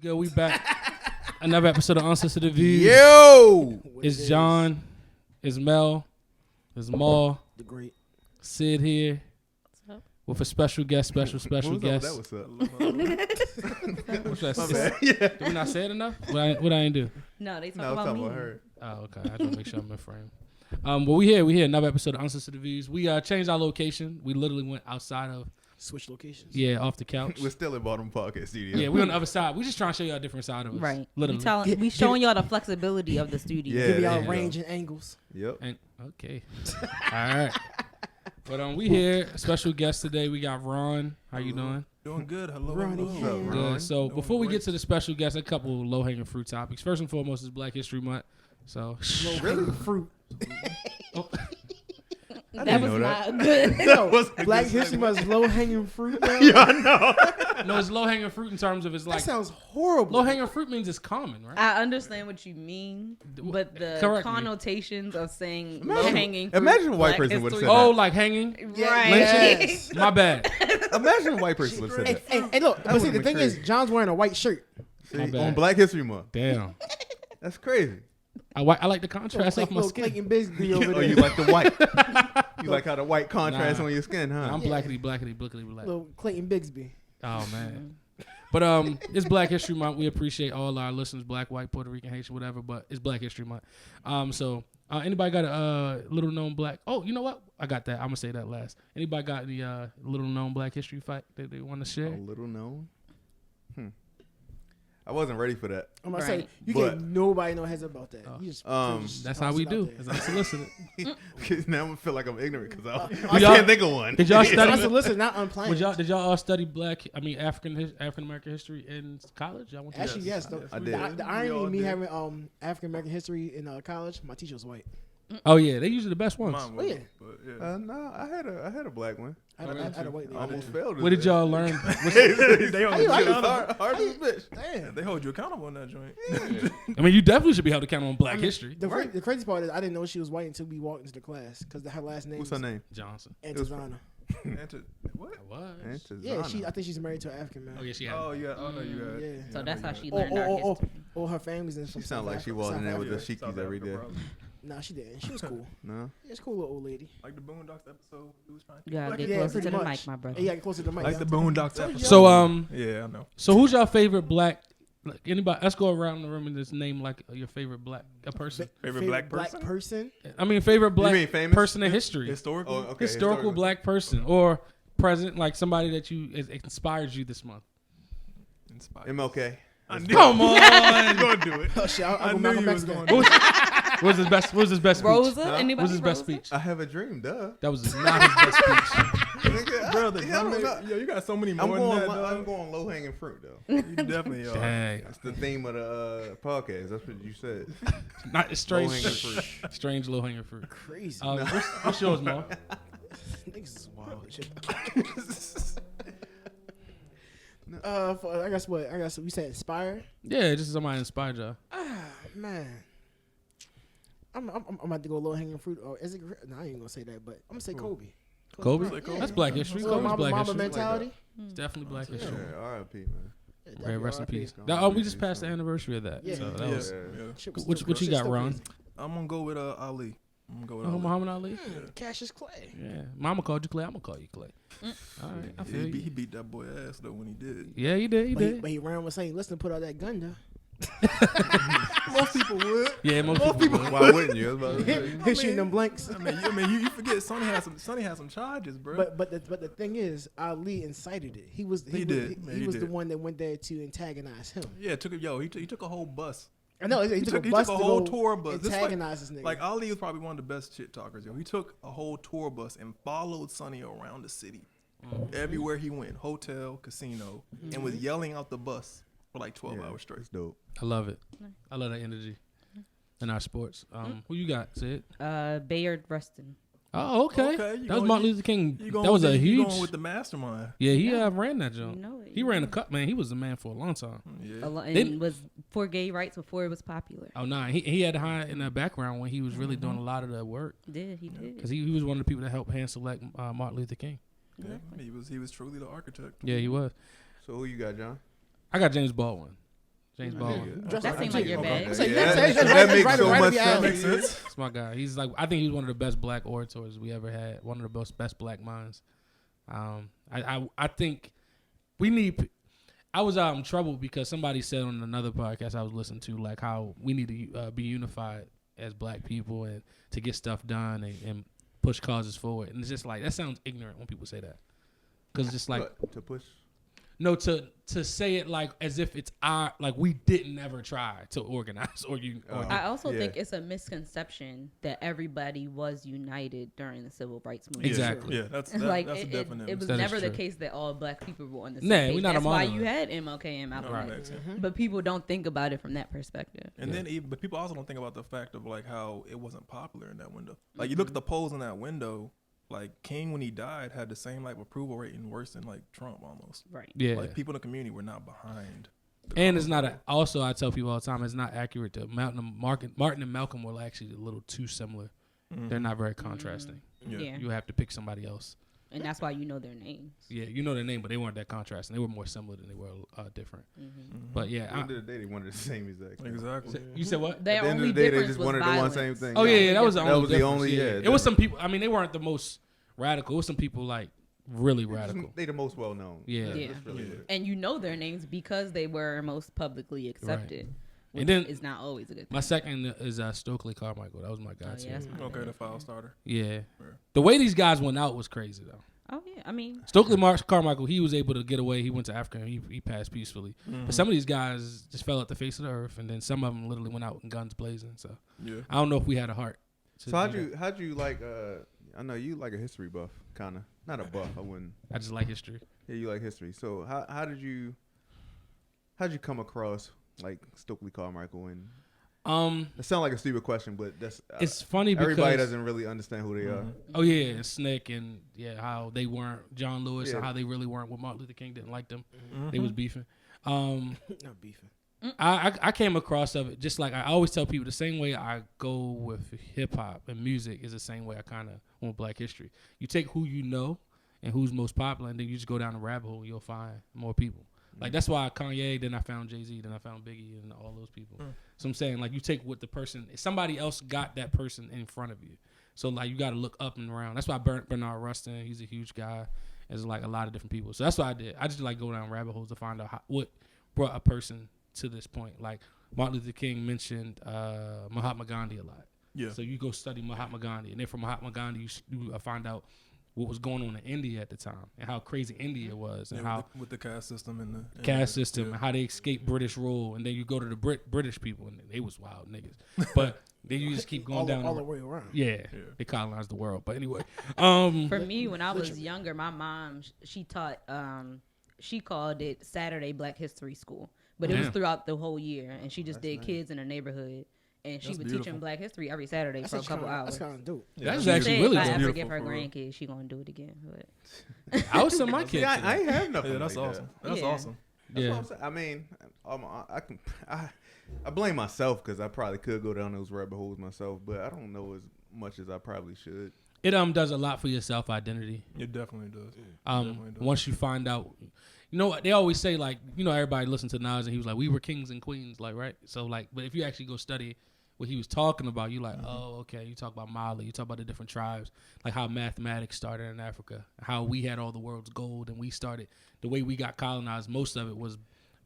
good? We back. Another episode of Unsolicited Views. Yo! It's John. It's Mel. It's Maul. The great Sid here. What's up? With a special guest, special guest. That was up. What should I My say? bad. Yeah. Did we not say it enough? What I ain't do? No, they talk No, about talking me. about her. Oh, okay. I just want to make sure I'm in frame. But we here another episode of Unsolicited Views. We changed our location. We literally went outside of switch locations. Yeah, off the couch. We're still in Baltimore Podcast Studio. Yeah, we're on the other side. We just trying to show y'all a different side of us. Right. Literally. We showing y'all the flexibility of the studio. Yeah. Give y'all yeah. range and angles. Yep. And okay. All right. But we here. Special guest today. We got Ron. How you doing? Doing good. Hello. Ronnie. hello. What's up, Ron? Good. So Doing before we great. get to the special guest, a couple low hanging fruit topics. First and foremost is Black History Month. So Low hanging fruit. oh, That was know not good. No, Black History Month is low hanging fruit. Now? Yeah, I know. no, it's low hanging fruit in terms of it's That like sounds horrible. low hanging fruit means it's common, right? I understand what you mean, but the Correct me. connotations of saying Imagine- low hanging fruit. imagine a white Black person would've history- said that. Oh, like hanging. Yeah, Right. yes. My bad. Imagine a white person would have said that. Hey, look, but see, would've the been thing is, crazy. John's wearing a white shirt. See, My bad. on Black History Month. Damn. That's crazy. I like the contrast off my Little skin. Clayton Bigsby over Oh, there. you like the white. You like how the white contrast Nah. on your skin, huh? I'm Yeah. blackety black. Little Clayton Bigsby. Oh man. But it's Black History Month. We appreciate all our listeners, black, white, Puerto Rican, Haitian, whatever. But it's Black History Month. So anybody got a little known black? Oh, you know what? I got that. I'm gonna say that last. Anybody got any little known Black History fact that they want to A share? little known. I wasn't ready for that. I'm gonna Right. say you But- can't. Nobody know heads about that. You just That's toss how we it out do. there. It's unsolicited. Because now I'm gonna feel like I'm ignorant because I y'all- can't think of one. Did y'all study? Unsolicited, not unplanned. Did y'all all study African American history in college? Y'all went to Actually, yes. I did. The irony of me having African American history in college, my teacher was white. Oh yeah, they usually the best ones. Mine Oh, yeah. but yeah. No, I had a black one. I had a white I lady. almost failed. What did y'all learn? they hold you How you- accountable. Hard as a bitch. Damn. They hold you accountable in that joint. I mean, you definitely should be held accountable on Black history. The crazy part is I didn't know she was white until we walked into the class because her last name What's was her name? Johnson. Antizana. What? What? Yeah, Antizana. I think she's married to an African man. Oh yeah, she had. Oh yeah. Oh no, you got. Yeah. So that's how she Or, learned our history. or her family's in She from sounded South like she Africa- walked in South there with the Africa. sheikies every day. Nah, she didn't. She was cool. No. Yeah, she's a cool little old lady. Like the Boondocks episode. He was trying to You gotta get Yeah, closer pretty to the much. mic, my brother. Yeah, get closer to the mic. like the Boondocks episode. So Yeah, I know. so who's your favorite black? Like anybody? Let's go around the room and just name like your favorite black person. Favorite black person? I mean, favorite black mean famous? person in history. Historical. Oh, okay. Historical black person or present, like somebody that inspires you this month. Inspired. MLK. I knew Come you on. gonna do it. Oh, shit, I I'll go knew Malcolm you X was then. going. What was his best? What was his best speech? Rosa? Huh? Anybody? What was his best Rosa? speech? I have a dream, duh. That was not his best speech. Brother, Yeah, I don't know. yo, you got so many more I'm than going. that, I'm dog. going low hanging fruit though. You definitely are. Dang, That's the theme of the podcast. That's what you said. not it's strange. Low hanging fruit. Strange low hanging fruit. Crazy. What's yours, Mo? Niggas is wild. Shit. I guess we said inspire. Yeah, just somebody inspired y'all. Man, I'm about to go low hanging fruit. Or is it? No, I ain't even gonna say that. But I'm gonna say Kobe. Kobe? Like Kobe. That's Black history. Little Kobe's mama, Black mama history. mentality. It's definitely Black Yeah, history. R.I.P. Man. Yeah, Yeah, definitely rest in R.I.P. peace. We just passed the anniversary of that. Yeah. So that Yeah. was. Yeah. Shit was What still- you shit got, still Ron? crazy. I'm gonna go with Ali. I'm gonna go with Oh, Ali. Muhammad Ali. Cassius Clay. Yeah, Mama called you Clay. I'm gonna call you Clay. All right, I feel He you. beat that boy ass though when he did. Yeah, he did. He But he, did. but he ran with saying, "Listen, put out that gun, though." Most people would. Yeah, most people. would. Why wouldn't you? I was about to say. He's shooting them blanks. I mean, you forget Sonny had some charges, bro. But the thing is, Ali incited it. He was He did. He He was the did. one that went there to antagonize him. yeah, he took a whole bus. I know he took a bus to whole go tour bus. This antagonize this nigga. Like Ali was probably one of the best shit talkers, yo. He took a whole tour bus and followed Sonny around the city, everywhere he went, hotel, casino, and was yelling out the bus for like 12 Yeah, hours straight. It's dope. I love it. I love that energy in our sports. Who you got, Sid? Bayard Rustin. Oh, okay. Okay, you That was going- Martin Luther King. You going That was with a you huge. going with the mastermind. Yeah, he Yeah. ran that joint. You know it. He ran a cut, man. He was a man for a long time. Yeah. And Didn't- was for gay rights before it was popular. Oh, nah. He had high in the background when he was really doing a lot of the work. He did. Because he was one of the people that helped hand select Martin Luther King. Yeah, he was truly the architect. Yeah, he was. So who you got, John? I got James Baldwin. James Yeah. Baldwin. Dress That like seems a like G. your bag. So Yeah, that's that makes right so up much your alley. sense. That's my guy. He's like, I think he's one of the best black orators we ever had. One of the best black minds. I think we need. I was troubled because somebody said on another podcast I was listening to, like, how we need to be unified as black people and to get stuff done and push causes forward. And it's just like, that sounds ignorant when people say that. Because it's just like, What, to push. no, to say it like as if it's our, like we didn't ever try to organize or you. Or I also Yeah. think it's a misconception that everybody was united during the civil rights movement. Exactly. Yeah, that's Like that's a it definite. was That is never the true. case that all black people were on the same Nah, page. we not That's a why monolith. you had MLK and Malcolm Right. X. Mhm. But people don't think about it from that perspective. And Yeah. then, but people also don't think about the fact of like how it wasn't popular in that window. Like you look at the polls in that window, like King when he died had the same like approval rating worse than like Trump almost. Right. yeah. Like people in the community were not behind. the And cause. it's not also I tell people all the time, it's not accurate to Martin and Malcolm were actually a little too similar. Mhm. They're not very contrasting. Yeah. Yeah. You have to pick somebody else. And that's why you know their names. Yeah, you know their name, but they weren't that contrasting. They were more similar than they were different. Mhm. But yeah, At the end of the day, they wanted the same exact thing. Exactly. you said what? Their At the end only of the day, they difference just was wanted violence. the one same thing. Oh yeah, that was the That only was the difference. only- yeah, It was some people. I mean, they weren't the most radical. It was some people like really radical. They the most well known. Yeah. Yeah. That's really it. And you know their names because they were most publicly accepted. Which And then- is not always a good thing. My second is Stokely Carmichael. That was my guy Oh, too. yeah, that's my Okay, bad. the file starter. Yeah. Sure. The way these guys went out was crazy though. Oh yeah, I mean, Stokely Carmichael, he was able to get away. He went to Africa and he passed peacefully. Mhm. But some of these guys just fell off the face of the earth, and then some of them literally went out in guns blazing. So Yeah. I don't know if we had a heart. to So do that. how'd you like? I know you like a history buff, kind of. Not a buff. I wouldn't. I just like history. Yeah, you like history. So how'd you come across like Stokely Carmichael? And it sounds like a stupid question, but that's It's funny because everybody doesn't really understand who they are. Mhm. oh yeah, and Snick and how they weren't John Lewis and Yeah. how they really weren't. What Martin Luther King didn't like them. Mhm. They was beefing. Not beefing. I came across of it just like I always tell people the same way I go with hip hop and music is the same way I kind of want Black history. You take who you know and who's most popular, and then you just go down the rabbit hole and you'll find more people. Like that's why Kanye, then I found Jay-Z, then I found Biggie and all those people. So I'm saying like you take what the person, somebody else got that person in front of you. So like you got to look up and around. That's why Bernard Rustin, he's a huge guy. There's like a lot of different people. So that's what I did. I just like go down rabbit holes to find out what brought a person to this point. Like Martin Luther King mentioned Mahatma Gandhi a lot. Yeah. So you go study Mahatma Gandhi, and then from Mahatma Gandhi you find out what was going on in India at the time and how crazy India was and Yeah, how with the caste system and the caste system yeah. and how they escaped British rule, and then you go to the British people and they was wild niggas. But then you just keep going all down. the way around. Yeah, Yeah. they colonized the world. But anyway, for me, when I was younger, my mom she taught. She called it Saturday Black History School, but it was Damn. throughout the whole year, and she just That's did nice. kids in the neighborhood, and she That's would teach them beautiful. Black History every Saturday for a couple hours. That's kind of dope. Yeah, That's She actually said really if I dope. ever Beautiful give her for real. grandkids, she gonna do it again. But I was telling my See, kids. I ain't have nothing. Yeah, that's like awesome. That. That's Yeah. awesome. That's Yeah. what I'm saying. I mean, I blame myself because I probably could go down those rabbit holes myself, but I don't know as much as I probably should. It does a lot for your self identity. It definitely does. Definitely does. Once you find out, you know what they always say, like, you know, everybody listened to Nas and he was like, we were kings and queens, like, right? So like, but if you actually go study what he was talking about, you like, oh, okay, you talk about Mali, you talk about the different tribes, like how mathematics started in Africa, how we had all the world's gold, and we started the way we got colonized. Most of it was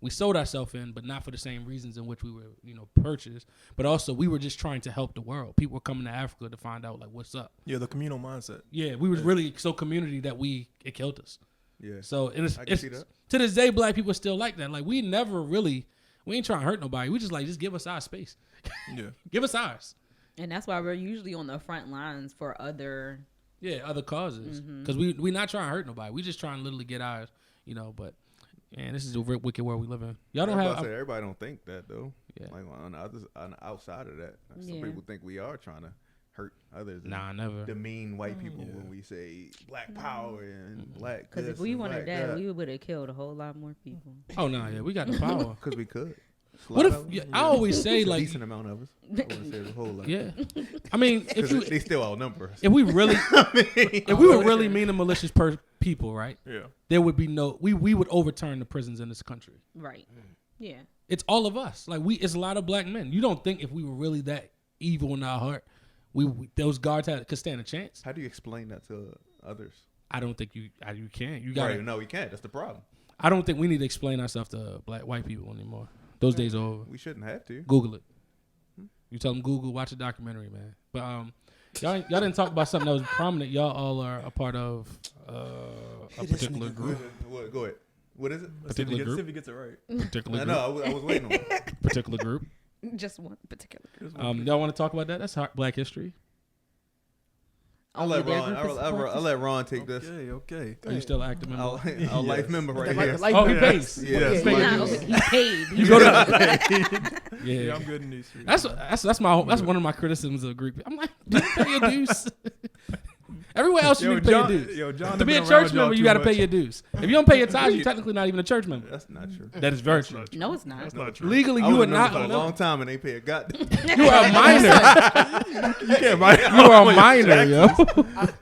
we sold ourselves in, but not for the same reasons in which we were, you know, purchased. But also, we were just trying to help the world. People were coming to Africa to find out like what's up. Yeah, the communal mindset. Yeah, we was really so community that it killed us. Yeah. So I can see that. to this day, Black people are still like that. Like we never really, we ain't trying to hurt nobody. We just give us our space, Yeah. give us ours. and that's why we're usually on the front lines for other. Yeah, other causes because we not trying to hurt nobody. We just trying to literally get ours, you know. But man, this is a real wicked world we live in. Y'all don't have. Everybody don't think that though. Yeah. Like on the outside of that, some Yeah. people think we are trying to hurt others. and Nah, never. demean white people Yeah. when we say black power and black. Because if we wanted that, we would have killed a whole lot more people. Oh no, yeah, we got the power. because we could. A What lot if of them. yeah, I always say It's a like decent amount of us. I wouldn't say a whole lot. yeah. I mean, if 'Cause you they still outnumber us. if we really if we were really mean and malicious people, right? Yeah. There would be we would overturn the prisons in this country. Right. Yeah. It's all of us. Like it's a lot of black men. You don't think if we were really that evil in our heart, those guards could stand a chance? How do you explain that to others? I don't think you can. You got No, we can't. That's the problem. I don't think we need to explain ourselves to white people anymore. Those days are over. We shouldn't have to. Google it. You tell them Google, watch a documentary, man. But y'all didn't talk about something that was prominent. Y'all all are a part of a particular group. Go ahead. What is it? Particular group. See if he gets it right. Particular group. No, I was waiting on it. Particular group. Just one particular. Y'all want to talk about that? That's Black History. I'll let Ron take this. Okay. Are you still an active member? Our life member right here. He pays. Yes. He paid. You go to Yeah, I'm good in these streets. That's one of my criticisms of Greek people. I'm like, do you pay your dues? Everywhere else you need to pay your dues. John To be a church member, you got to pay your dues. If you don't pay your tithes, you're technically not even a church member. That's not true. That is very true. No, it's not. That's not true. Legally, I you was are a member not for a a member. long time and they pay a goddamn. You are a minor. You can't write. You are a minor, yo.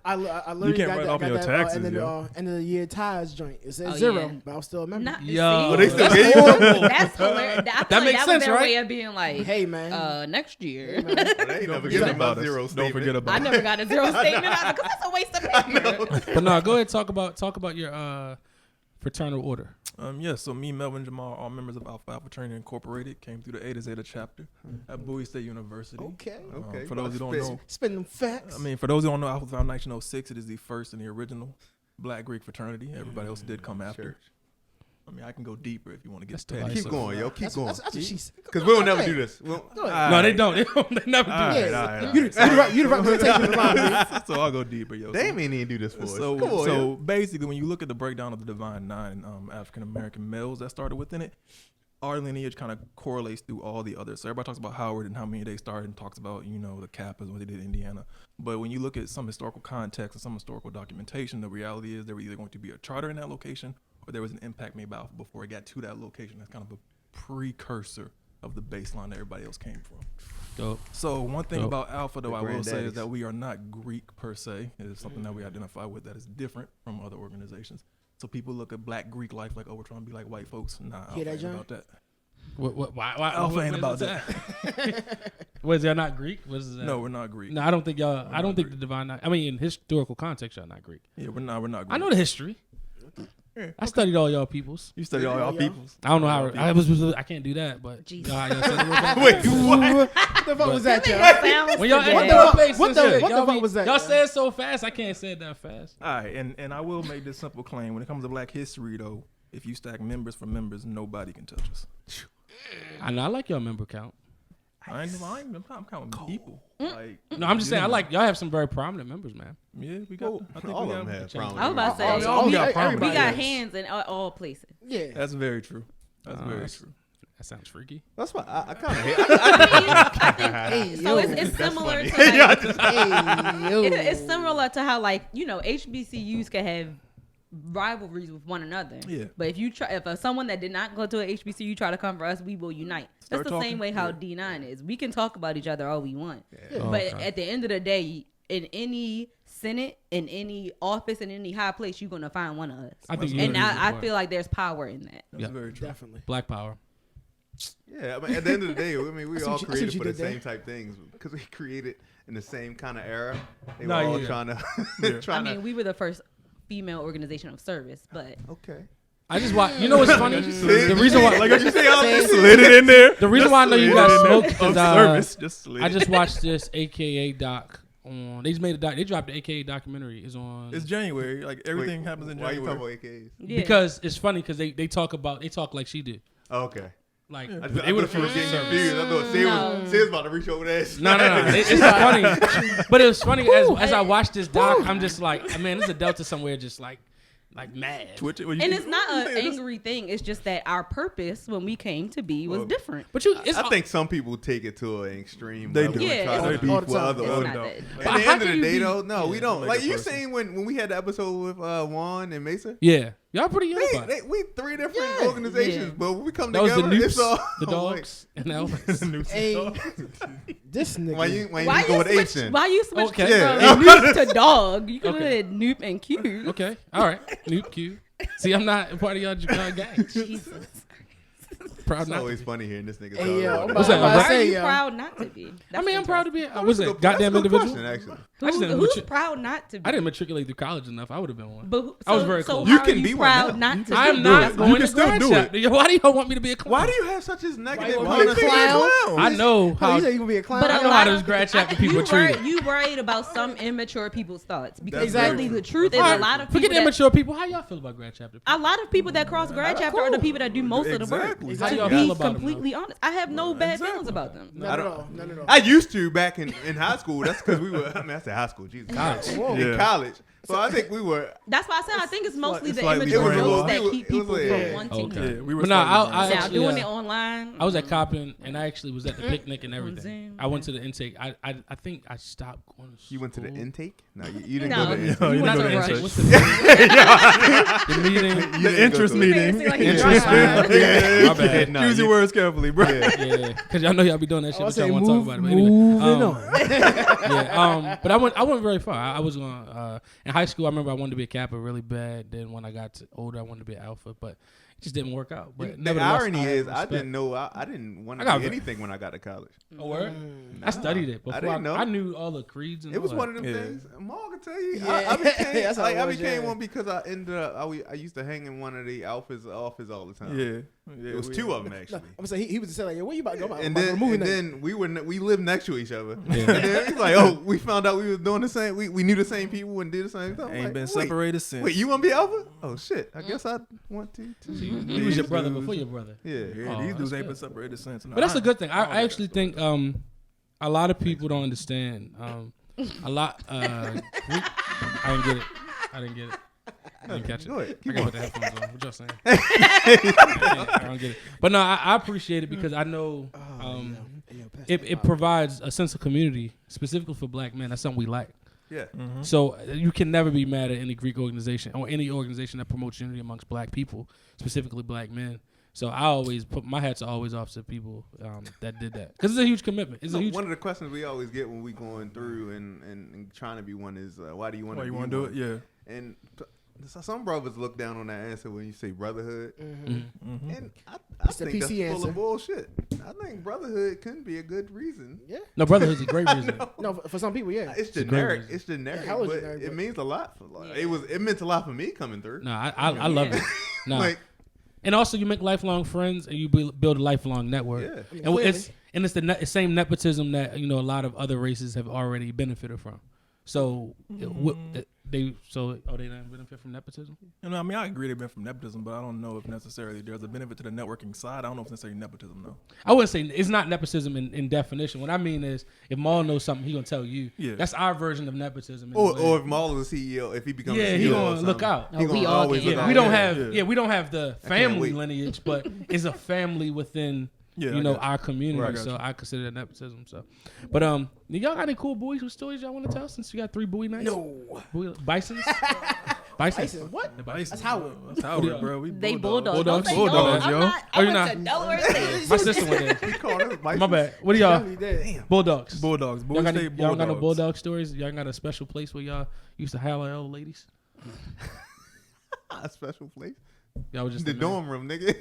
I literally You can't got write that, off got your that, taxes, end yo. of the year tithes joint. It says Oh, 0, yeah. but I'm still a member. Yo. But they still That's gave you horrible. That's hilarious. I feel That makes that sense, was their right? way of being like, Hey man, next year. They ain't never getting about zero Don't statement. forget about I it. never got a zero statement either because that's a waste of paper. But no, go ahead. Talk about your fraternal order. So me, Melvin, Jamal, all members of Alpha Alpha Fraternity Incorporated, came through the A to Zeta chapter at Bowie State University. okay. For those who don't know, Spin them facts. for those who don't know, Alpha founded in 1906. It is the first and the original Black Greek fraternity. Everybody else did come after. Church. I can go deeper if you want to get That's petty. divisive. Keep going, yo. Keep going. That's what she said. Because we'll never do this. Go ahead. No, they don't. They never do All that. right. You the representation of the line. So I'll go deeper, yo. They ain't even do this for us. So, Come on, yo. basically, when you look at the breakdown of the Divine Nine, African American males that started within it, our lineage kind of correlates through all the others. So everybody talks about Howard and how many they started, and talks about the Kappas what they did in Indiana. But when you look at some historical context and some historical documentation, the reality is there was either going to be a charter in that location, or there was an impact made by Alpha before it got to that location. That's kind of a precursor of the baseline that everybody else came from. Dope. So one thing Dope. about Alpha, though, The I will say is granddaddies. that we are not Greek per se. It is something that we identify with that is different from other organizations. So people look at Black Greek life like, oh, we're trying to be like white folks. Nah, Alpha Hear that, ain't John? about that. Why Alpha what ain't is about that. Was y'all not Greek? What is that? No, we're not Greek. No, I don't think y'all. I don't think Greek. the divine. in historical context, y'all not Greek. Yeah, we're not Greek. I know the history. Yeah, I studied all y'all peoples. You study all y'all peoples. I don't know how. All I can't do that, but Jesus. y'all said it real fast. Wait, what? What the fuck was that, y'all? When y'all What the fuck was that? Y'all said it so fast, I can't say it that fast. All right, and I will make this simple claim. When it comes to Black history, though, if you stack members for members, nobody can touch us. I know. I like y'all member count. I'm counting people. Like, No, I'm just saying. I like y'all have some very prominent members, man. Yeah, we got. I think All we of them got. have change. problems. I was about to say, all we got got, prominent. we got Yes. hands in all places. Yeah. That's very true. That's very that's- true. That sounds freaky. That's why I kind of hate. So it's similar to it's similar to how HBCUs can have rivalries with one another. Yeah. But if someone that did not go to a HBCU try to come for us, we will unite. Start That's the talking. same way how Yeah. D9 is. We can talk about each other all we want, Oh, but okay. at the end of the day, in any Senate, in any office, in any high place, you're gonna find one of us. I think And unity is I important. feel like there's power in that. That's Yeah. very true. Definitely. Black power. Yeah, at the end of the day, we see all what you created for the did there. same type things because we created in the same kind of era. They No, were all yeah. trying to, I mean, we were the first female organization of service, but Okay. I just watch. You know what's funny? The reason why, Like what you say, all this Slid it in there. the reason why I know you got smoked because service. Just slid I it. just watched this AKA doc on. They just made a doc. They dropped the AKA documentary. Is on. It's January. Like everything Wait, happens in Why you January. talking about AKs? yeah. Because it's funny because they talk like she did. Oh, okay. Like I they were the thought you first getting service. confused. I thought Sid was about to reach over there. No. It's funny, but it was funny as I watched this doc. I'm just like, man, there's a Delta somewhere, just like mad. Twitch it. And it's not an angry thing. It's just that our purpose when we came to be was Well, different. But it's I think some people take it to an extreme They level do. and Yeah, try to it's- beef all the with time. other It's Oh, not no. that. At But the how end of can the you day, be- though, no, we don't. like Like a you person. saying when we had the episode with Juan and Mesa. yeah, y'all pretty young. We three different organizations, Yeah. but when we come That was the together, it's all Noops, the dogs, and the Elvis. Hey, this nigga. Why you Why go with you H switch? then? Why you switch Okay. Yeah. from Noop to dog? You could have Okay. had Noop and Q. Okay, all right, Nuke Q. See, I'm not a part of y'all gang. Jesus. Proud It's not to always be. funny hearing this nigga. Hey, yeah, talk I'm about What's it. that, about a to Why say, are you yeah. proud not to be? I mean, I'm proud to be. I That's was a a good- goddamn that's a good individual. question, actually. I just didn't Who's matri- proud not to be? I didn't matriculate through college enough. I would have been one. But I was very so close. how You are can you be one proud now. not You to can be? I'm do not it. going You to can still grad do chapter. it. Why do y'all want me to be a clown? Why do you have such a negative? Why you connotation be a clown? of I know Oh, how. you said you gonna be a clown? But I a know lot how those of- grad chapter people are treated. You worried about some immature people's thoughts because Exactly. really the truth is All a right, lot of people forget that, immature people. How y'all feel about grad chapter? a lot of people that cross grad chapter are the people that do most of the work. Exactly. How do To y'all be feel about them, completely honest, I have no bad feelings about them. None at all. None at all. I used to back in high school. That's because we were. I mean, I said high school. Jesus. College. Whoa. In Yeah. college. So I think we were. That's why I said I think it's mostly it's the slightly immature brainwashed. jokes that It was- keep it was people like- from yeah. wanting Okay. to. Yeah, we were But no, slightly I brainwashed. Now actually, doing it online. I was at Coppin and I actually was at the picnic and everything. Zoom. I went to the intake. I think I stopped going to school. You went to the intake? No, you didn't No. go to the No, intake. you didn't Not go to to rush. intake. What's the meeting? You The didn't interest go to it. meeting. Seem like he Interest drive by. Yeah. My bad. No, Choose your you- words carefully, bro. Yeah. Yeah, because y'all know y'all be doing that shit, I but say y'all want to talk move, about it. But anyway, moving on. but I went very far. I was going in high school. I remember I wanted to be a Kappa really bad. Then when I got older, I wanted to be an Alpha, but it just didn't work out. But The nevertheless, irony have is, I respect. didn't know. I didn't want I to got be ve- anything when I got to college. Oh, word? Nah. I studied it before. I didn't know. I knew all the creeds and It was all one that. of them Yeah. things. Maul can tell you. Yeah. I became, That's how it I was, became yeah. one because I ended up. I used to hang in one of the Alphas office all the time. Yeah. It was two of them actually. I'm saying he was just saying like, yo, where you about to go? And then we lived next to each other. Yeah. And then he's like, oh, we found out we were doing the same. We knew the same people and did the same stuff. I'm Ain't like, been wait, separated since. Wait, you want to be Alpha? Oh shit! I guess I want to. So you was your brother before your brother. Yeah. Yeah, Oh, these that's dudes ain't good. been separated since. But that's a good thing. I actually think a lot of people don't understand. A lot. I didn't get it. I didn't catch it. Go ahead. I gotta put the headphones on. What y'all saying? I don't get it. But no, I appreciate it because I know it provides a sense of community, specifically for black men. That's something we like. Yeah. So you can never be mad at any Greek organization or any organization that promotes unity amongst black people, specifically black men. So I always put my hats are always off to people that did that because it's a huge commitment. It's a huge. One of the questions we always get when we going through and trying to be one is why do you want Why to you be want to do one? it? Yeah. And some brothers look down on that answer when you say brotherhood, Mm-hmm. and I It's the think that's PC full answer. of bullshit. I think brotherhood can be a good reason. Yeah. No, brotherhood's a great reason. No, for some people, yeah. It's a great generic. reason. It's generic, hella but generic, it but- means a lot for like it meant a lot for me coming through. No, I love it. No, Like and also you make lifelong friends and you build a lifelong network. yeah, And it's the same nepotism that a lot of other races have already benefited from. So they don't benefit from nepotism. You know, I mean, I agree they've been from nepotism, but I don't know if necessarily there's a benefit to the networking side. I don't know if it's necessarily nepotism, though. I wouldn't say it's not nepotism in definition. What I mean is, if Maul knows something, he gonna tell you. Yeah. That's our version of nepotism. in a or way. if Maul is a CEO, if he becomes Yeah, a CEO, he or gonna something, look out. He Oh, gonna we all always can. look Yeah, out. we don't Yeah. have we don't have the can't family wait. lineage, but it's a family within Yeah, I got you. our community. Right, I got so you. I consider that nepotism. So, but y'all got any cool boys with stories y'all want to tell? Since you got 3 Bowie nights, No. Bisons. Tyson, what? The Bison. That's Howard. That's Howard, bro. We They bulldogs. bulldogs. Don't say Bulldogs, no. yo. I'm not. Oh, I you're went not? to Delaware State. My sister went there. He called us My Bison. bad. What do y'all? Definitely did. Bulldogs. Bulldogs. Y'all Boys got, State y'all Bulldogs. got no bulldog stories? Y'all got a special place where y'all used to holler at old ladies? A special place. Y'all was just The a man. dorm room, nigga.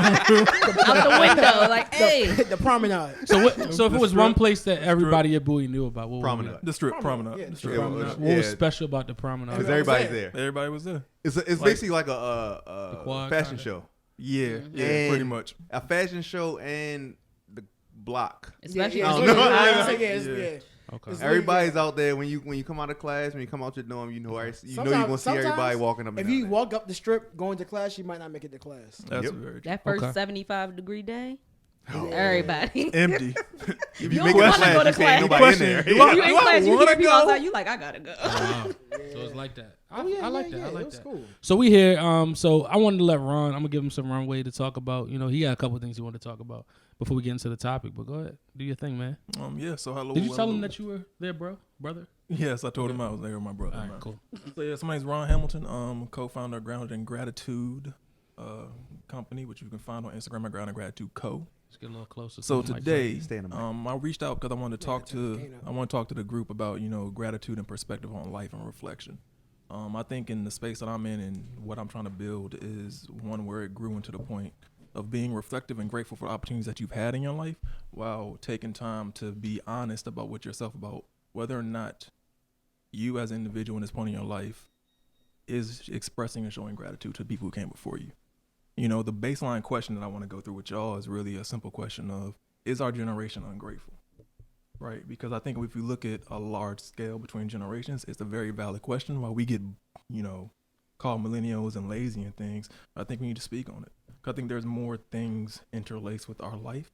Out the window, like, hey. The promenade. So what? So if The it was strip. one place that everybody at Bowie knew about, what would it Promenade. The strip Promenade, promenade. yeah, The the strip Yeah, promenade. well, be? What was Yeah. special about the promenade? Because Everybody was everybody's there. Everybody was there. It's Like- basically like The a quad fashion kinda? show. Yeah, yeah, And pretty much. A fashion show and the block. Especially yeah, I yeah, don't know. yeah, Yeah. yeah. Okay. It's Everybody's out there when you come out of class, when you come out your dorm, you know you're gonna see Sometimes- everybody walking up and If down you there. walk up the strip going to class, you might not make it to class. That's Yep. very true. That first Okay. 75-degree day, everybody. Empty. If You you don't make it to wanna class, go to you see ain't class. nobody in there. You You want- in class, you wanna hear people go? outside, you like, I gotta go. Wow. So it's like that. I like that. I It like was that. cool. So we here. So I wanted to let Ron. I'm gonna give him some runway to talk about. He got a couple things he wanted to talk about before we get into the topic. But go ahead, do your thing, man. Yeah. So hello. Did you tell him hello. that you were there, brother? Yes, I told him I was there with my brother. All right, man. cool. So yeah, so my name's Ron Hamilton, co-founder of Grounded in Gratitude company, which you can find on Instagram at Grounded Gratitude Co. Let's get a little closer. So to the mic. today, Stay in the mic. I reached out because I wanted to talk turn the to cane up. I want to talk to the group about gratitude and perspective on life and reflection. I think in the space that I'm in and what I'm trying to build is one where it grew into the point of being reflective and grateful for opportunities that you've had in your life, while taking time to be honest about with yourself about whether or not you as an individual in this point in your life is expressing and showing gratitude to people who came before you. You know, the baseline question that I want to go through with y'all is really a simple question of, is our generation ungrateful? Right? Because I think if we look at a large scale between generations, it's a very valid question. While we get, called millennials and lazy and things, I think we need to speak on it. I think there's more things interlaced with our life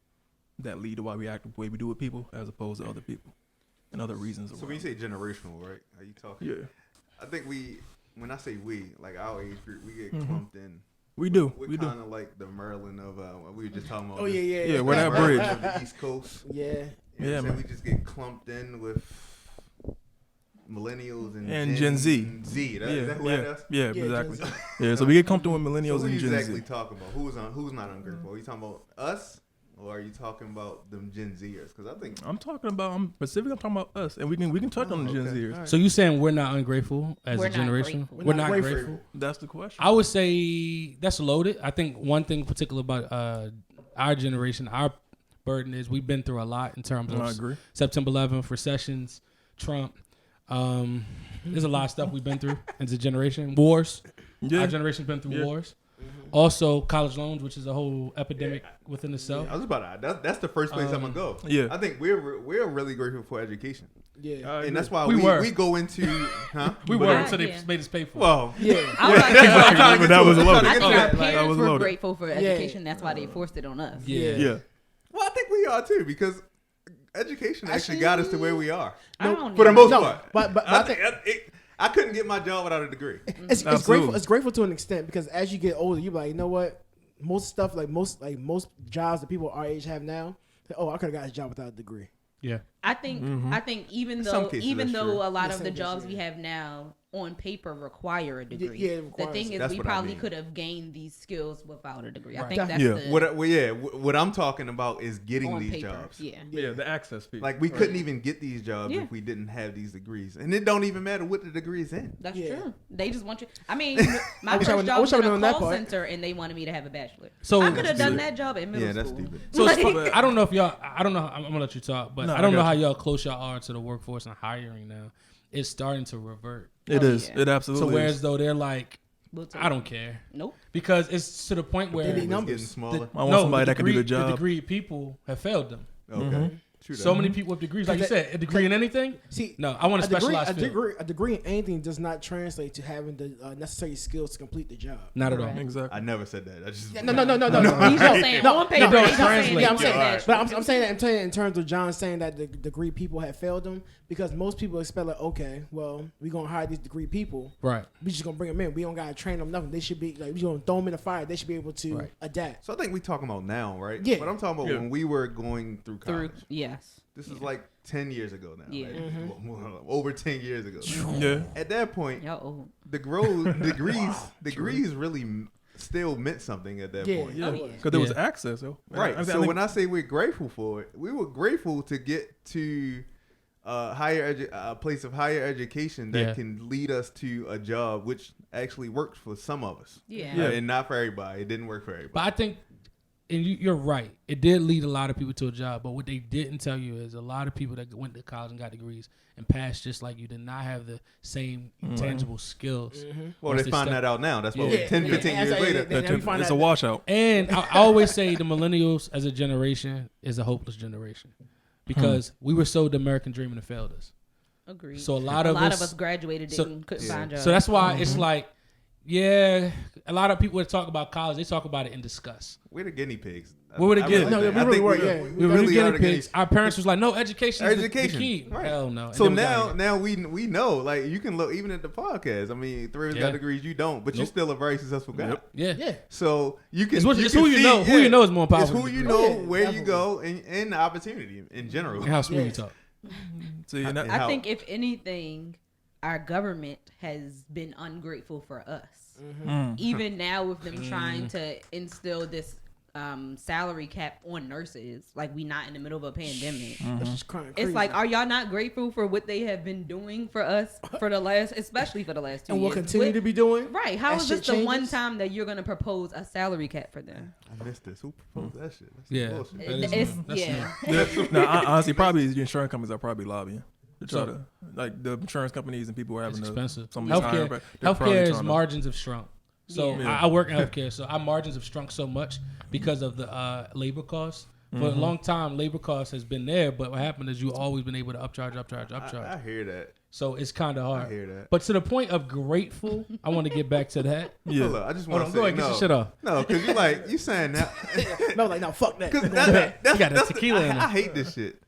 that lead to why we act the way we do with people as opposed to other people and other reasons. So when you say generational, right? Are you talking? Yeah. I think when I say we, like our age group, we get clumped in. We do. We're kind of like the Maryland of we were just talking about. Oh yeah. We're that bridge. Of the East Coast. Yeah. Yeah, man. We just get clumped in with millennials and Gen Z. Is that who that is? Yeah, exactly. Yeah, so we get comfortable with millennials so and Gen exactly Z. Talking about who's not ungrateful? Are you talking about us, or are you talking about them Gen Zers? Because I think I'm specifically talking about us, and we can touch on the Gen Zers. Right. So you saying we're not ungrateful as a generation? We're not grateful. That's the question. I would say that's loaded. I think one thing particular about our generation, our burden is we've been through a lot in terms of September 11th, recessions, Trump. There's a lot of stuff we've been through as a generation. Wars. Yeah. Our generation's been through wars. Mm-hmm. Also, college loans, which is a whole epidemic within itself. Yeah, I was about to. That's the first place I'm gonna go. Yeah, I think we're really grateful for education. Yeah, and that's why we go into. We were until they made us pay for it. Well, yeah. That was loaded. I think our That parents was were loaded. grateful for education. That's why they forced it on us. Yeah. Well, I think we are too, because education actually got us to where we are. For the most part. But I think I couldn't get my job without a degree. It's grateful. It's grateful to an extent, because as you get older, you're like, you know what? Most stuff, most jobs that people our age have now, I could have got a job without a degree. Yeah. I think even though a lot of the jobs we have now on paper require a degree. Yeah, the thing is, we probably could have gained these skills without a degree. Right. I think that's what I'm talking about is getting these paper, jobs. Yeah, the access piece. Like we couldn't even get these jobs if we didn't have these degrees, and it don't even matter what the degree is in. That's true. They just want you. I mean, my first job was in a call center, and they wanted me to have a bachelor. So I could have done that job in middle school. That's stupid. So I don't know if y'all. I don't know. I'm gonna let you talk, but I don't know how y'all close y'all are to the workforce and hiring now. It's starting to revert. It is. Yeah. It absolutely is. So whereas though they're like, I don't care. Nope. Because it's to the point where it's getting smaller. I want somebody that can do the job. The degree people have failed them. Okay. Mm-hmm. So many people with degrees, like you said, a degree in anything. See, no, I want a specialized field. A degree in anything does not translate to having the necessary skills to complete the job. Not at all. Exactly. I never said that. I just no. He's just saying on paper. It don't translate. Yeah, I'm saying, but I'm saying that. I'm telling you in terms of John saying that the degree people have failed them, because most people expect like, okay, well, we're gonna hire these degree people. Right. We just gonna bring them in. We don't gotta train them nothing. They should be like, we gonna throw them in the fire. They should be able to adapt. So I think we talking about now, right? Yeah. But I'm talking about when we were going through college. Yes. This is like 10 years ago now. Yeah. Like, over 10 years ago. Yeah. At that point, degrees really still meant something at that point. Yeah. Because there was access, though. Right. So when I say we're grateful for it, we were grateful to get to a place of higher education that can lead us to a job which actually works for some of us. Yeah. And not for everybody. It didn't work for everybody. But I think, and you're right, it did lead a lot of people to a job. But what they didn't tell you is a lot of people that went to college and got degrees and passed just like you did not have the same tangible skills. Mm-hmm. Well, they find that out now. That's why 10, 15 years later. It's a washout. And I always say the millennials as a generation is a hopeless generation because we were sold the American dream and it failed us. Agreed. So a lot of us graduated and couldn't find jobs. So that's why it's like, a lot of people that talk about college, they talk about it in disgust. We're the guinea pigs. We were the guinea pigs. No, we really were. Yeah, we were the guinea pigs. Our parents was like, no, education is the key. Right. Hell no. So now we know, like, you can look even at the podcast. I mean, three of us got degrees, you don't, but you're still a very successful guy. Yeah. So you can. It's who you know. Who you know is more powerful. It's who you know, where you go, and the opportunity in general. And how smooth you talk. See, I think if anything, our government has been ungrateful for us. Mm-hmm. Even now with them trying to instill this salary cap on nurses. Like, we not in the middle of a pandemic. That's just crying It's crazy. like, are y'all not grateful for what they have been doing for us for the last, especially for the last 2 and years? will continue to be doing. Right. How That is shit this the one changes? time that you're going to propose a salary cap for them? I missed this. Who proposed that shit? That's Yeah. bullshit. That is- that's new. No, honestly, probably the insurance companies are probably lobbying to try to, like, the insurance companies and people who are having It's to, expensive. some of these higher, Healthcare, they're probably healthcare's trying to- margins have shrunk. So Yeah. I work in healthcare, so our margins have shrunk so much because of the labor costs. For a long time, labor costs has been there, but what happened is you always been able to upcharge. I hear that. So it's kind of hard. I hear that. But to the point of grateful, I want to get back to that. Yeah. Hold up, I just Hold want on, to go say ahead, get no. your shit off. No, because you saying that. No, like, no, fuck that. Because I'm going back. that's You got that that's tequila in I it. hate this shit.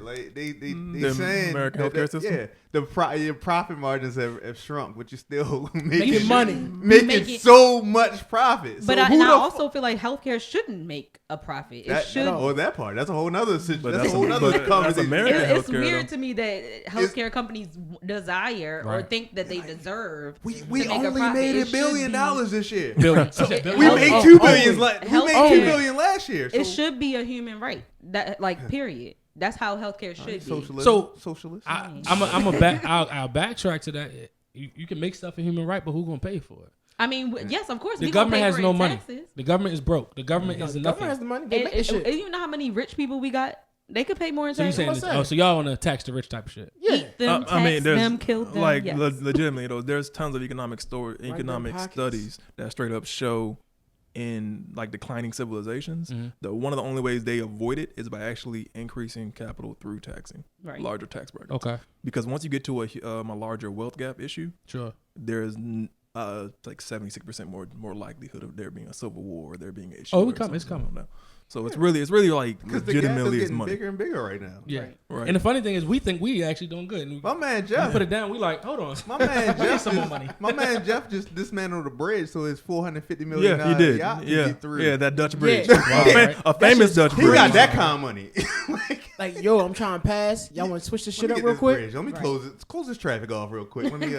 Like they The saying American that- healthcare system? Yeah, your profit margins have shrunk, but you still Making money. making so much profit. But so I the also feel like healthcare shouldn't make a profit. It that, should. or that part. That's a whole nother situation. But That's a that's whole a- nother but that's conversation. American It's healthcare, weird though. to me that healthcare companies desire or Right. think that they deserve. We to make a only profit. made It $1 billion should be- this year. Billion. We Health- made oh, $2 oh, billion. oh, We health- made oh. $2 billion last year. It So- should be a human right. That like period. That's how healthcare should be. Socialism. So- Socialist. I'll backtrack to that. You can make stuff a human right, but who gonna pay for it? I mean, yes, of course. The we gonna government pay has for no it in money. taxes. The government is broke. The government No, is the nothing. government has the money. They make this shit. And you know how many rich people we got? They could pay more in So you taxes. saying what's this, that? so y'all on a tax the rich type of shit? Yeah. Eat them, I mean, tax there's them, kill them. like yes. legitimately though. There's tons of economic pockets. studies that straight up show in like declining civilizations, Mhm. one of the only ways they avoid it is by actually increasing capital through taxing, Right. larger tax brackets. Okay, Because once you get to a larger wealth gap issue, sure. there's like 76% more likelihood of there being a civil war or there being a issue. Oh, or it's coming. It's something. coming. I don't know. So it's really like Because the gap is legitimately is getting money. bigger and bigger right now. Yeah. Right. Right. And the funny thing is, we think we actually doing good. And My man we Jeff. put it down. We like, hold on. My man We need Jeff. some more money. My man Jeff just dismantled the bridge, so his $450 million Yeah, he did. yacht can Yeah, get through. yeah, that Dutch bridge, Yeah. Wow, a right? famous shit's Dutch He bridge. got that kind of money. Like, yo, I'm trying to pass. Y'all want to switch this Let shit me up get real this quick? bridge. Let me close this traffic off real quick. Let me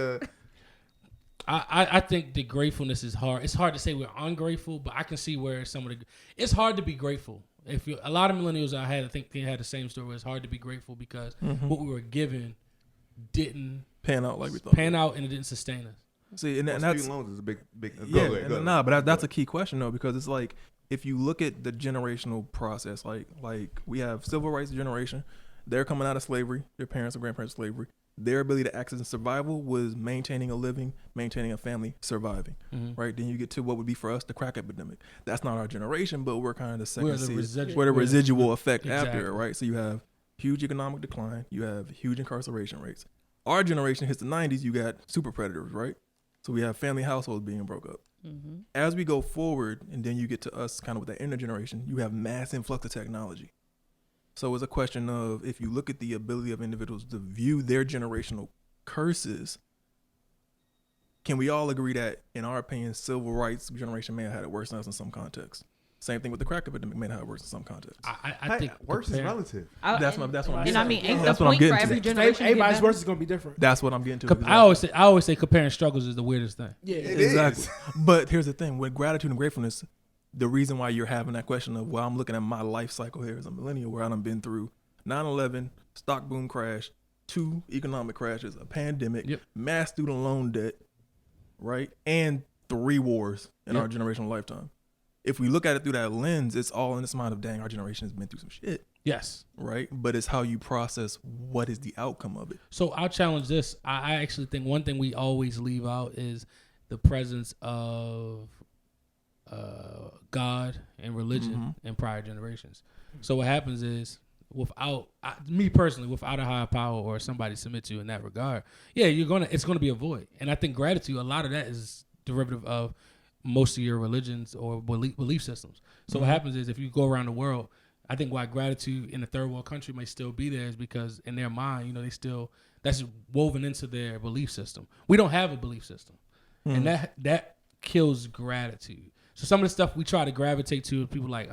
I think the gratefulness is hard. It's hard to say we're ungrateful, but I can see where some of the. It's hard to be grateful. If you, a lot of millennials I think they had the same story. Where it's hard to be grateful because what we were given didn't pan out like we thought. pan out and it didn't sustain us. See, and student that's loans is a big. yeah, Go ahead. nah, but that's a key question though, because it's like if you look at the generational process, like we have civil rights generation, they're coming out of slavery, their parents or grandparents slavery. Their ability to access and survival was maintaining a living, maintaining a family, surviving. Right? Then you get to what would be for us the crack epidemic. That's not our generation, but we're kind of the second We're the seed. residual- We're the we're- residual effect Exactly. after it, right? So you have huge economic decline, you have huge incarceration rates. Our generation hits the 90s, you got super predators, right? So we have family households being broke up. As we go forward, and then you get to us kind of with that intergeneration, you have mass influx of technology. So it's a question of, if you look at the ability of individuals to view their generational curses, can we all agree that, in our opinion, civil rights generation may have had it worse than us in some context? Same thing with the crack epidemic may have had it worse in some context. I think worse is compare- relative. That's what I'm And I saying. mean, ain't That's the what I'm point getting for to. every generation? Everybody's get worse is going to be different. That's what I'm getting to. I always say comparing struggles is the weirdest thing. Yeah. It Exactly. is. But here's the thing, with gratitude and gratefulness, the reason why you're having that question of, well, I'm looking at my life cycle here as a millennial, where I've been through 9/11, stock boom crash, 2 economic crashes, a pandemic, Yep. mass student loan debt, right? And 3 wars in Yep. our generational lifetime. If we look at it through that lens, it's all in this mind of, dang, our generation has been through some shit, Yes. right? But it's how you process what is the outcome of it. So I'll challenge this. I actually think one thing we always leave out is the presence of God and religion in prior generations. So what happens is, me personally, without a higher power or somebody submit to you in that regard, yeah, it's gonna be a void. And I think gratitude, a lot of that is derivative of most of your religions or belief systems. So what happens is, if you go around the world, I think why gratitude in a third world country may still be there is because in their mind, that's woven into their belief system. We don't have a belief system, and that kills gratitude. So some of the stuff we try to gravitate to, people like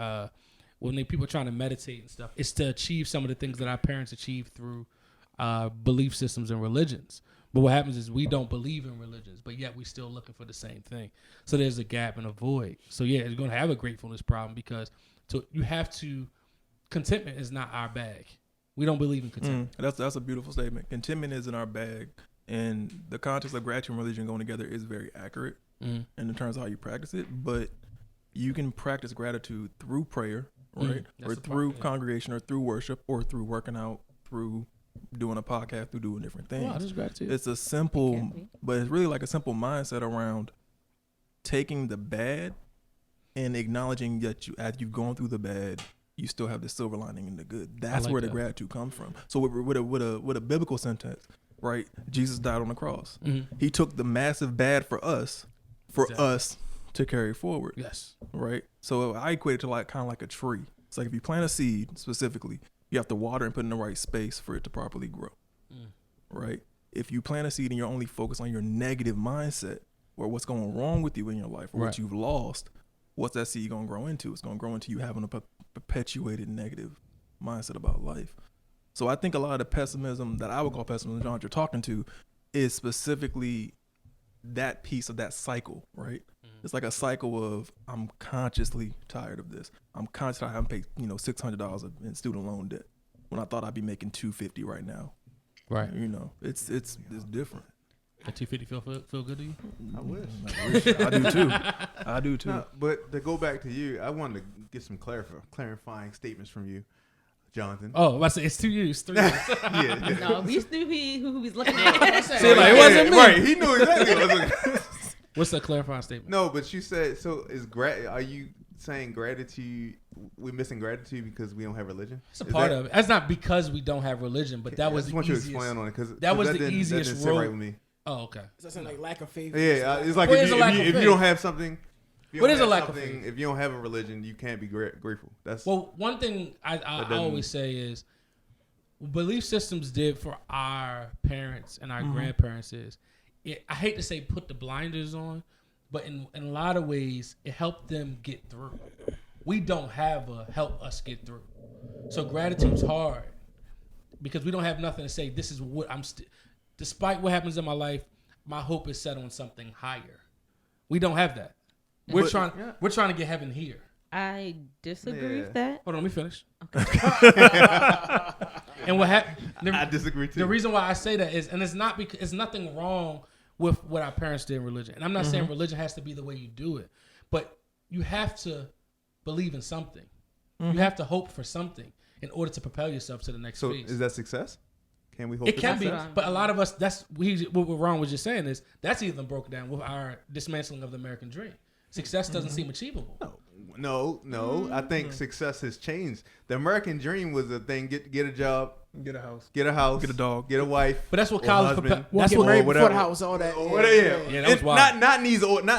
people are trying to meditate and stuff, it's to achieve some of the things that our parents achieved through belief systems and religions. But what happens is we don't believe in religions, but yet we still looking for the same thing. So there's a gap and a void. So yeah, you're going to have a gratefulness problem because you have to. Contentment is not our bag. We don't believe in contentment. That's a beautiful statement. Contentment is in our bag, and the context of gratitude and religion going together is very accurate in terms of how you practice it. But you can practice gratitude through prayer, right, or through congregation, or through worship, or through working out, through doing a podcast, through doing different things. Wow, that's gratitude. It's a simple, but it's really like a simple mindset around taking the bad and acknowledging that as you've gone through the bad, you still have the silver lining in the good. That's like where the gratitude comes from. So with a biblical sentence, right? Jesus died on the cross. He took the massive bad for us to carry forward. Yes. Right. So I equate it to like kind of like a tree. It's like if you plant a seed specifically, you have to water and put it in the right space for it to properly grow. Right. If you plant a seed and you're only focused on your negative mindset or what's going wrong with you in your life or what you've lost, what's that seed going to grow into? It's going to grow into you having a perpetuated negative mindset about life. So I think a lot of the pessimism that I would call pessimism, John, you're talking to, is specifically that piece of that cycle, right? It's like a cycle of I'm consciously tired of this. I'm consciously tired. I'm paid $600 in student loan debt when I thought I'd be making $250 right now. Right. It's different. That $250 feel good to you? I wish. I do too. No, but to go back to you, I wanted to get some clarifying statements from you, Jonathan. Oh, I say it's 2 years, 3 years. Yeah. No, we still be who he's looking at. See, like, it wasn't me. Right, he knew exactly what I was looking. What's the clarifying statement? No, but you said, so are you saying gratitude, we're missing gratitude because we don't have religion? It's a part of it. That's not because we don't have religion, but that was the easiest. I just want you to explain on it because that was the easiest road. Right with me. Oh, okay. Is that something like lack of faith? Yeah, it's like What if is a lack of you faith? don't have something, What is a lack of faith? if you don't have a religion, you can't be grateful. That's Well, one thing I always say is belief systems did for our parents and our grandparents is, I hate to say put the blinders on, but in a lot of ways, it helped them get through. We don't have a help us get through. So gratitude's hard because we don't have nothing to say, this is what I'm despite what happens in my life, my hope is set on something higher. We don't have that. We're trying to get heaven here. I disagree with that. Hold on, let me finish. And what happened? I disagree too. The reason why I say that is, and it's not because it's nothing wrong with what our parents did in religion. And I'm not saying religion has to be the way you do it, but you have to believe in something. You have to hope for something in order to propel yourself to the next phase. So is that success? Can we hope? It can be, but a lot of us, what Ron was just saying is that's even broken down with our dismantling of the American dream. Success doesn't seem achievable. No. I think success has changed. The American dream was a thing: get a job, Get a house, get a dog, get a wife. But that's what college. That's what married before the house, all that. Yeah, that was wild. Not in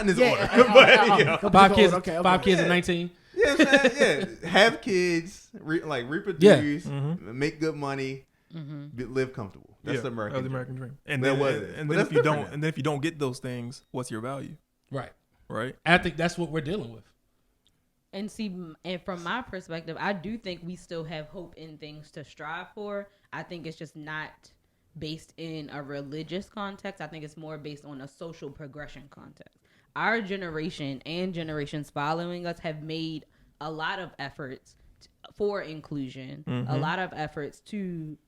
this order. But, you know. 5 kids. Okay. 5 kids at 19. Yeah, man. Yeah, have kids, reproduce, make good money, live comfortable. That's the American. That's the American dream. And That then, was- and but then that's if you different don't, now. and then if you don't get those things, what's your value? Right. Right. I think that's what we're dealing with. And from my perspective, I do think we still have hope in things to strive for. I think it's just not based in a religious context. I think it's more based on a social progression context. Our generation and generations following us have made a lot of efforts for inclusion, a lot of efforts to,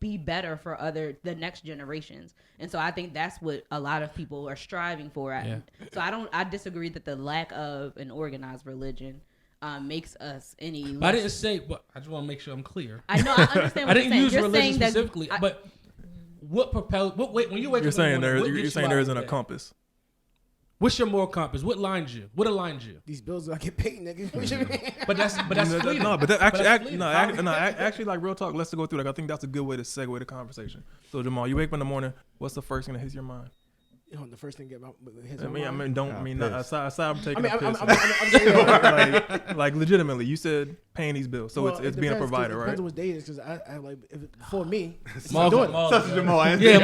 be better for the next generations. And so I think that's what a lot of people are striving for. Yeah. So I disagree that the lack of an organized religion makes us any less. But I didn't say, but I just want to make sure I'm clear. I know, I understand what I didn't you're use saying. religion You're saying specifically, but what propels, when you wake You're up in saying the morning, you're saying there isn't a compass. What's your moral compass? What lines you? What aligns you? These bills I get paid, nigga. What you mean? But that's fleeting. No, but that's fleeting. actually, like real talk. Let's go through. Like I think that's a good way to segue the conversation. So Jamal, you wake up in the morning. What's the first thing that hits your mind? The first thing that hits I my mind. aside from taking I'm a piss. I'm saying, like legitimately, you said paying these bills, so it's being a provider, right? Depends on what day it is, because I like for me. Jamal. Such a Jamal. Yeah, Damn.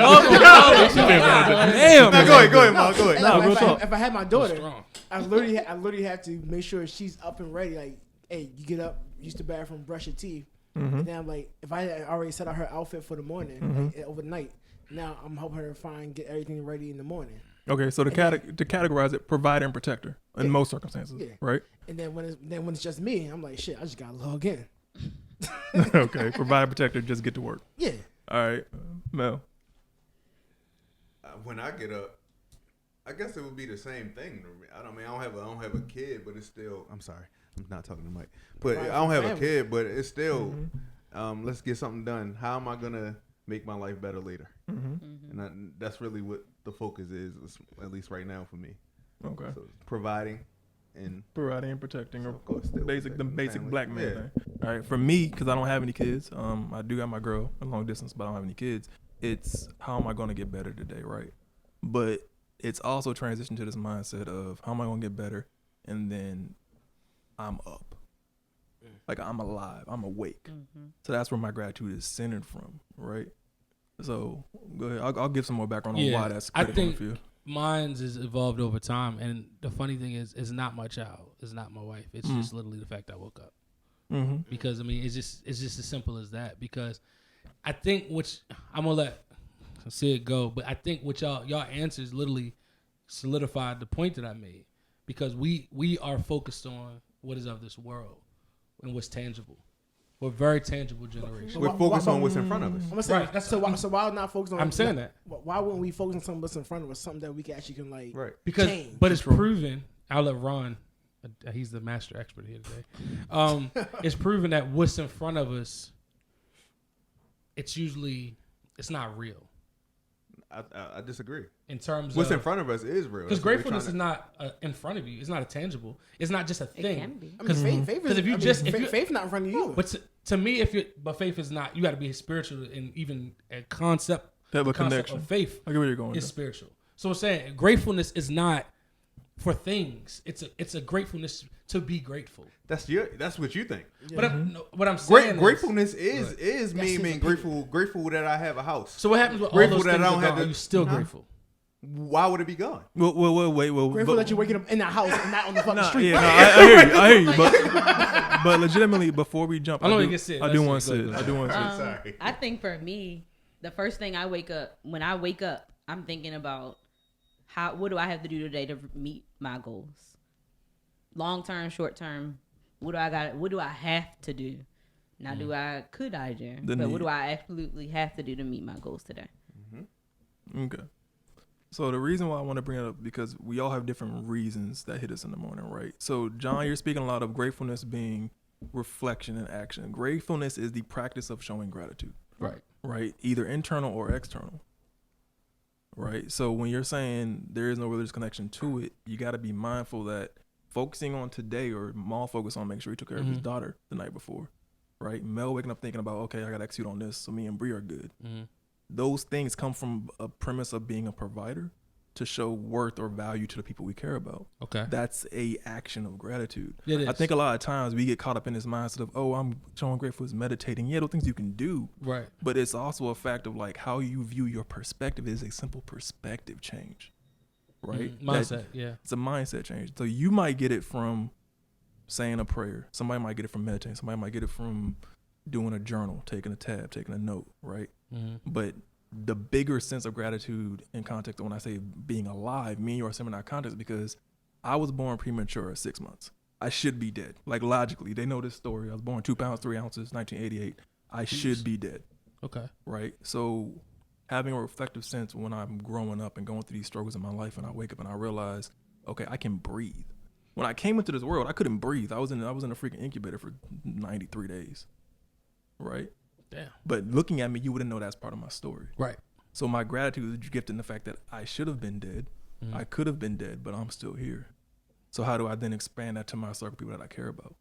Go ahead, Mal. Go ahead. No, real talk. If I had my daughter, Strong. I literally have to make sure she's up and ready. Like, hey, you get up, use the bathroom, brush your teeth. Mm-hmm. And then I'm like, if I had already set out her outfit for the morning, like, overnight, now I'm helping her get everything ready in the morning. Okay, so to categorize it, provider and protector in most circumstances, right? And then when it's just me, I'm like, shit, I just gotta log in. Okay, provider, protector, just get to work. Yeah. All right, Mel. When I get up, I guess it would be the same thing. I don't have a kid, but it's still. I'm sorry, I'm not talking to Mike. But I don't have a kid, but it's still. Let's get something done. How am I gonna make my life better later? And that's really what the focus is, at least right now for me. Okay. So providing and protecting, so or of course, still basic family. black man thing. All right, for me, because I don't have any kids, I do got my girl a long distance, but I don't have any kids. It's how am I going to get better today, right? But it's also transitioned to this mindset of how am I going to get better, and then I'm up, like I'm alive, I'm awake. So that's where my gratitude is centered from, right? So go ahead. I'll give some more background on why that's critical for you. Mine's has evolved over time, and the funny thing is, it's not my child, it's not my wife. It's just literally the fact I woke up. Because I mean, it's just as simple as that. Because I think I'm gonna let Sid go, but I think what y'all answers literally solidified the point that I made. Because we are focused on what is of this world and what's tangible. We're a very tangible generation. We're focused on what's in front of us. I'm gonna say, Right. So why not focus on? I'm saying that. Why wouldn't we focus on something that's in front of us, something that we can like Because change? but it's proven. I'll let Ron. He's the master expert here today. It's proven that what's in front of us, it's not real. I disagree. In terms What's of in front of us is real. because gratefulness is not in front of you. It's not a tangible. It's not just a thing. It can be. I mean, faith is faith not in front of you. But to me, but faith is not. You got to be spiritual, and even a concept. Have a the concept connection. of faith I get where you're going. is spiritual. So I'm saying gratefulness is not for things. It's a gratefulness to be grateful. That's what you think. Yeah. But what I'm saying Gratefulness is me That's being grateful that I have a house. So what happens with all Grateful those that things I don't are have gone? to- You still Huh? grateful. Why would it be gone? Well, wait. Grateful that you're waking up in that house and not on the fucking street. Yeah, I hear you. But legitimately, before we jump, I know I you do, can sit. I do Let's want see. to Go sit. I do want to sit. Sorry. I think for me, the first thing when I wake up, I'm thinking about what do I have to do today to meet my goals? Long term, short term, what do I have to do? Not could I do? But what do I absolutely have to do to meet my goals today? Okay. So the reason why I want to bring it up, because we all have different reasons that hit us in the morning, right? So John, you're speaking a lot of gratefulness being reflection and action. Gratefulness is the practice of showing gratitude. Right? Either internal or external. Right? So when you're saying there is no religious connection to it, you got to be mindful that focusing on today, or Maul focused on making sure he took care of his daughter the night before. Right? Mel waking up thinking about, okay, I got to execute on this so me and Bree are good. Those things come from a premise of being a provider to show worth or value to the people we care about. Okay. That's a action of gratitude. It is. I think a lot of times we get caught up in this mindset of, oh, I'm showing grateful is meditating. Yeah, those things you can do. Right. But it's also a fact of like how you view your perspective is a simple perspective change. Right? Mindset, yeah. It's a mindset change. So you might get it from saying a prayer. Somebody might get it from meditating. Somebody might get it from doing a journal, taking a tab, taking a note, right? But the bigger sense of gratitude in context of when I say being alive, me and you are similar in that context, because I was born premature at 6 months. I should be dead. Like logically, they know this story. I was born 2 pounds, 3 ounces, 1988. I should be dead. Okay. Right? So having a reflective sense when I'm growing up and going through these struggles in my life, and I wake up and I realize, okay, I can breathe. When I came into this world, I couldn't breathe. I was in a freaking incubator for 93 days. Right? Damn. But looking at me, you wouldn't know that's part of my story. Right. So my gratitude is gifted in the fact that I should have been dead. I could have been dead, but I'm still here. So how do I then expand that to my circle of people that I care about?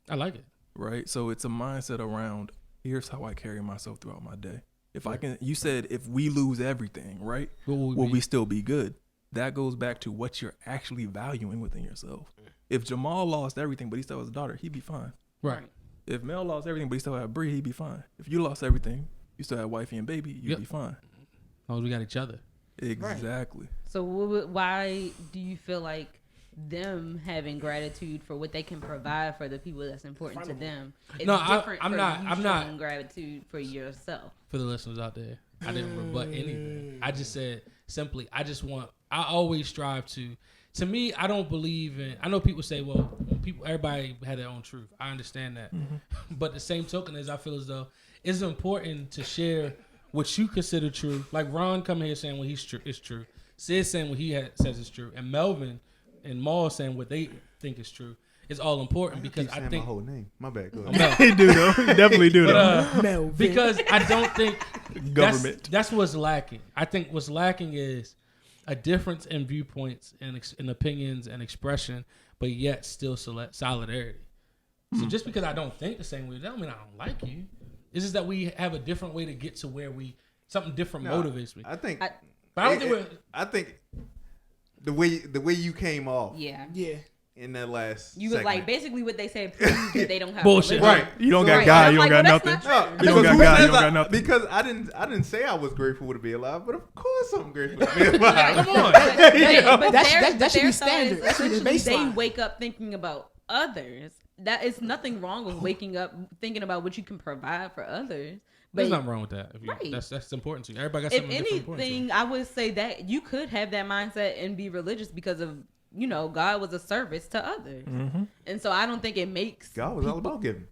I like it. Right? So it's a mindset around, here's how I carry myself throughout my day. If I can, you said if we lose everything, right? Will we still be good? That goes back to what you're actually valuing within yourself. If Jamal lost everything, but he still has a daughter, he'd be fine. Right. If Mel lost everything, but he still had Bree, he'd be fine. If you lost everything, you still had wifey and baby, you'd be fine. As long as we got each other. Exactly. So why do you feel like them having gratitude for what they can provide for the people that's important to them. It's No, different I'm for not. you I'm not. showing gratitude for yourself. For the listeners out there, I didn't rebut anything. I just said simply, I always strive to. To me, I don't believe in. I know people say, well, everybody had their own truth. I understand that, but the same token is, I feel as though it's important to share what you consider true. Like Ron coming here saying what he's true is true. Sid saying what he says is true, and Melvin and Maul saying what they think is true. It's all important because I think my whole name. My bad. Go Mel. He do though. He definitely do though. Melvin. Because I don't think Government. That's what's lacking. I think what's lacking is a difference in viewpoints and opinions and expression, but yet still solidarity. So just because I don't think the same way, that don't mean I don't like you. It's just that we have a different way to get to where something different motivates me. I think. But I don't think I think the way you came off. Yeah. In that last You was segment. like, basically what they said proves that they don't have Bullshit. religion. Right. You don't So, got right. God. I'm You don't like, got well, nothing. that's not true. You don't got who God. says You don't got I- nothing. Because I didn't say I was grateful to be alive, but of course I'm grateful to be alive. Come on. But That should their be thought standard. is That should be the essentially baseline. They wake up thinking about others. That is nothing wrong with waking up thinking about what you can provide for others. But There's nothing wrong with that. If you, Right. That's important to you. Everybody got if something different important to anything, I would say that you could have that mindset and be religious because of, God was a service to others. And so I don't think it makes God was all about giving.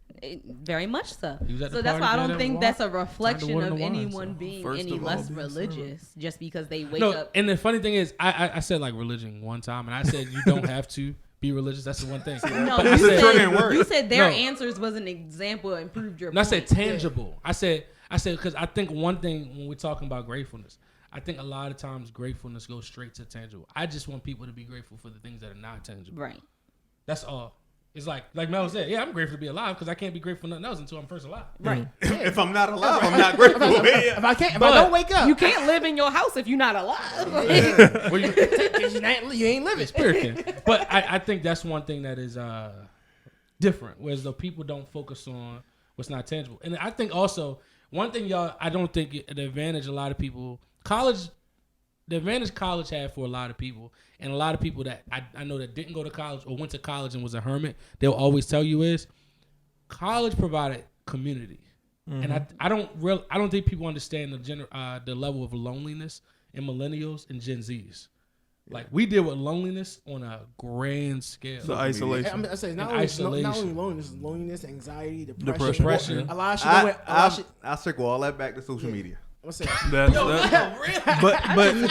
very much so. He was at the So that's party, why I got don't that think water, that's a turned the reflection water of into wine, anyone so. being First any of all, less being religious just because they wake No, up. and the funny thing is, I said like religion one time, and I said you don't have to be religious. That's the one thing. No, But you I said, triggering you said their No. answers was an example and proved your and I point. said tangible. I said because I think one thing when we're talking about gratefulness, I think a lot of times gratefulness goes straight to tangible. I just want people to be grateful for the things that are not tangible. Right. That's all. It's like Mel said, yeah, I'm grateful to be alive because I can't be grateful for nothing else until I'm first alive. Right. If I'm not alive, I'm not grateful. If I don't wake up, You can't live in your house if you're not alive. Well, you, you ain't living. Spirit can. But I think that's one thing that is different, whereas though people don't focus on what's not tangible. And I think also one thing, y'all, I don't think the advantage a lot of people the advantage college had for a lot of people, and a lot of people that I know that didn't go to college or went to college and was a hermit, they'll always tell you is college provided community. And I don't think people understand the level of loneliness in millennials and Gen Zs. Like we deal with loneliness on a grand scale. The isolation. I say not And only isolation. loneliness, anxiety, Depression. A lot of shit. A lot of shit. I circle all that back to social media. I'm saying. That's, but I do.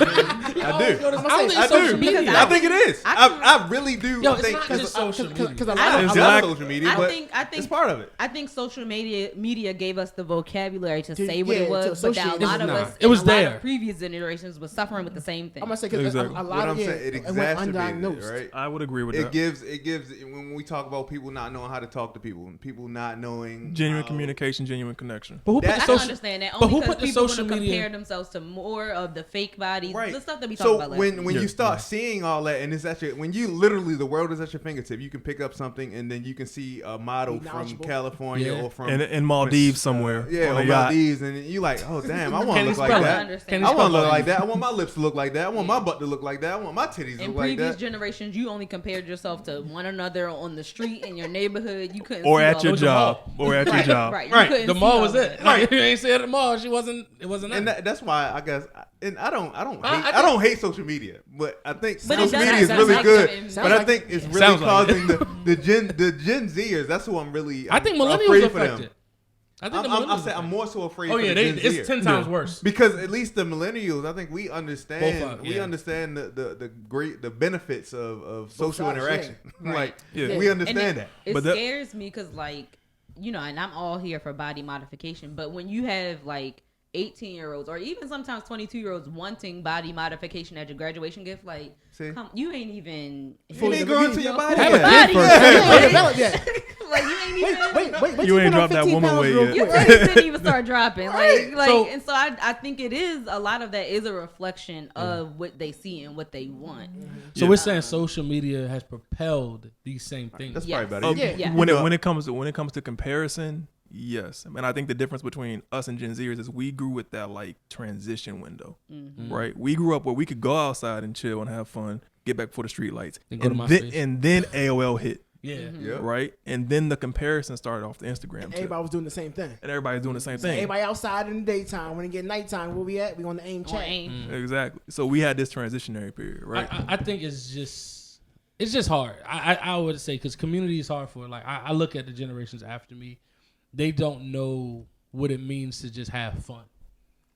I do. Because I think it is. I I really do Yo, it's think not just social media. Because a I lot it's of It's not lack- social media, I but think it's part of it. I think social media gave us the vocabulary to To- say what yeah, it to was, but associate that a it. lot of Nah, us, it was and a lot there. of previous generations was suffering with the same thing. I'm gonna say because Exactly. a lot What of I'm saying, it went exacerbated it, undiagnosed. right? I would agree with It that. gives when we talk about people not knowing how to talk to people and people not knowing Genuine how- communication, genuine connection. But who put That- the I can social? understand that but only who because put the people want to social media- compare themselves to more of the fake bodies, Right. the stuff that we talked So about last when week. you Yeah. start seeing all that, and it's at your when you literally the world is at your fingertip, you can pick up something and then you can see a model Be from knowledgeable. California Yeah. or from In Maldives somewhere. yeah, on or a yacht. Maldives, and you like, oh damn, I want Can to he look like spell it? that. Understand. I want to look Maldives. like that. I want my lips to look like that. I want my butt to look like that. I want my titties to In look like previous that. generations, you only compared yourself to one another on the street in your neighborhood. You couldn't Or see at all your of job. that. Or at your Right, job. Right. Right. You couldn't The see mall all was of it. that. Like, you ain't say at the mall. It wasn't. And that's why I guess, and I don't I hate, I don't hate social media, but I think But it social does media is sound really like good. it. But I Sounds think it's really Sounds like causing the Gen Zers. That's who I'm really. I think I'm millennials afraid for them. affected. I think the I'm millennials. I'm more so afraid. Oh for yeah, the Gen it's Zers. 10 times worse. Because at least the millennials, I think we understand. Both are, We yeah. understand the benefits of social sides, interaction. yeah. Like Yeah. we And understand that. It But that- scares me because, like, and I'm all here for body modification, but when you have like 18-year-olds or even sometimes 22-year-olds wanting body modification as your graduation gift, like, See? you ain't even You ain't growing to your body Have a yet. kid You first. ain't developed yet. like you ain't even. Wait. You ain't put on dropped that 15 woman pounds weight real yet. Your quick. titties didn't even start dropping, So- and so I think it is a lot of that is a reflection of what they see and what they want. So Yeah. we're saying social media has propelled these same things. That's Yes. probably better. Yeah. When it comes to comparison, yes. And I think the difference between us and Gen Zers is we grew with that like transition window, right? We grew up where we could go outside and chill and have fun, get back before the street lights. Then go to And then, MySpace. and then AOL hit, Yeah. Yep. right? And then the comparison started off the Instagram tip. Everybody was doing the same thing. And everybody's doing the same thing. Everybody outside in the daytime. When it get nighttime, where we at? We on the AIM On chat. AIM. Exactly. So we had this transitionary period, right? I think it's just hard. I would say because community is hard for like I look at the generations after me, they don't know what it means to just have fun.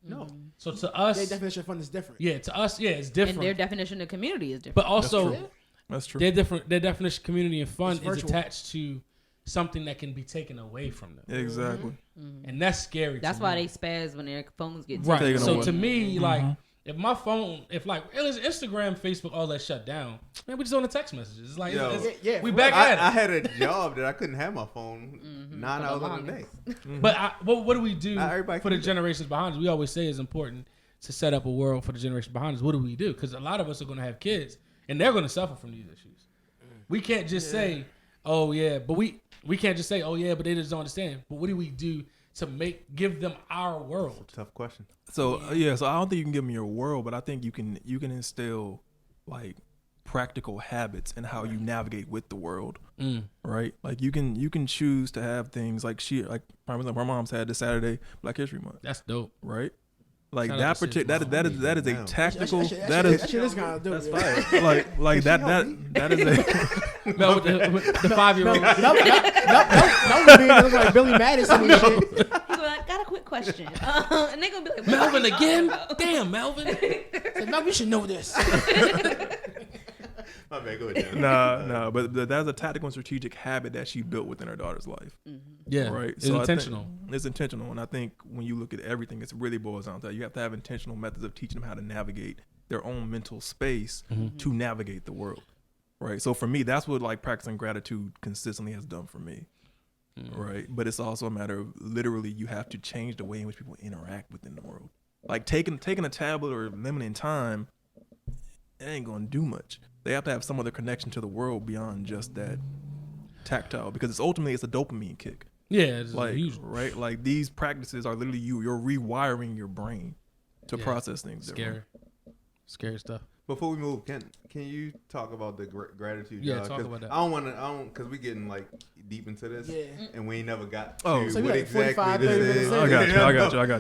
No. So to us, Their definition of fun is different. yeah, to us, yeah, it's And different. their definition of community is different. But also, That's true. their definition of community and fun It's is virtual. attached to something that can be taken away from them, Exactly. and that's scary. That's to why me. they spaz when their phones get Right. Taken So away. to me, like, if my phone, if like Instagram, Facebook, all that shut down, man, we just on the text messages. It's like, Yo. Yeah, we for back real. at it. I had a job that I couldn't have my phone 9 hours of the day. But what do we do Not everybody for can the do that. generations behind us? We always say it's important to set up a world for the generation behind us. What do we do? Because a lot of us are going to have kids, and they're going to suffer from these issues. We can't just say, "Oh yeah," but we can't just say, "Oh yeah," but they just don't understand. But what do we do to give them our world? Tough question. So so I don't think you can give them your world, but I think you can instill like practical habits and how you navigate with the world, right? Like you can choose to have things like for example, my mom's had this Saturday Black History Month, That's dope. right? Like Shout out that to Sis particular that is a Mom. tactical That shit is kind of dope. Yeah. like that is a Mel with the 5-year-old. No, being look like Billy Madison and shit. He's like, I got a quick question. And they gonna be like, Melvin again? Damn, Melvin. No, we should know this. My bad, go ahead. Dan. nah, but that's a tactical and strategic habit that she built within her daughter's life. Yeah, Right. It's So I think intentional. It's intentional. And I think when you look at everything, it really boils down to that. You have to have intentional methods of teaching them how to navigate their own mental space to navigate the world. Right. So for me, that's what like practicing gratitude consistently has done for me. Right. But it's also a matter of literally you have to change the way in which people interact within the world. Like taking a tablet or limiting time, it ain't gonna do much. They have to have some other connection to the world beyond just that tactile, because it's ultimately a dopamine kick. Yeah, it's Like huge. right, like these practices are literally you're rewiring your brain to Yeah. process things. Scary. Scary stuff. Before we move, can you talk about the gratitude? Yeah, job? talk 'Cause about that. I don't because we getting like deep into this, Yeah. and we ain't never got to Oh. So we what like exactly 45, this 30 is. minutes I got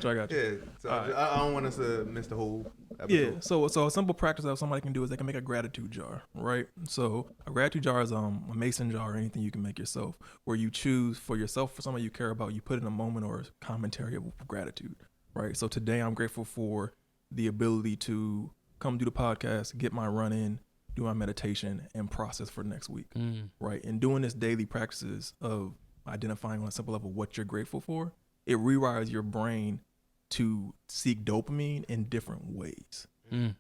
you. Yeah, so Alright. I don't want us to miss the whole episode. Yeah, so a simple practice that somebody can do is they can make a gratitude jar, right? So a gratitude jar is a mason jar or anything you can make yourself, where you choose for yourself, for somebody you care about, you put in a moment or commentary of gratitude, right? So today I'm grateful for the ability to come do the podcast, get my run in, do my meditation, and process for next week, right? And doing this daily practices of identifying on a simple level what you're grateful for, it rewires your brain to seek dopamine in different ways,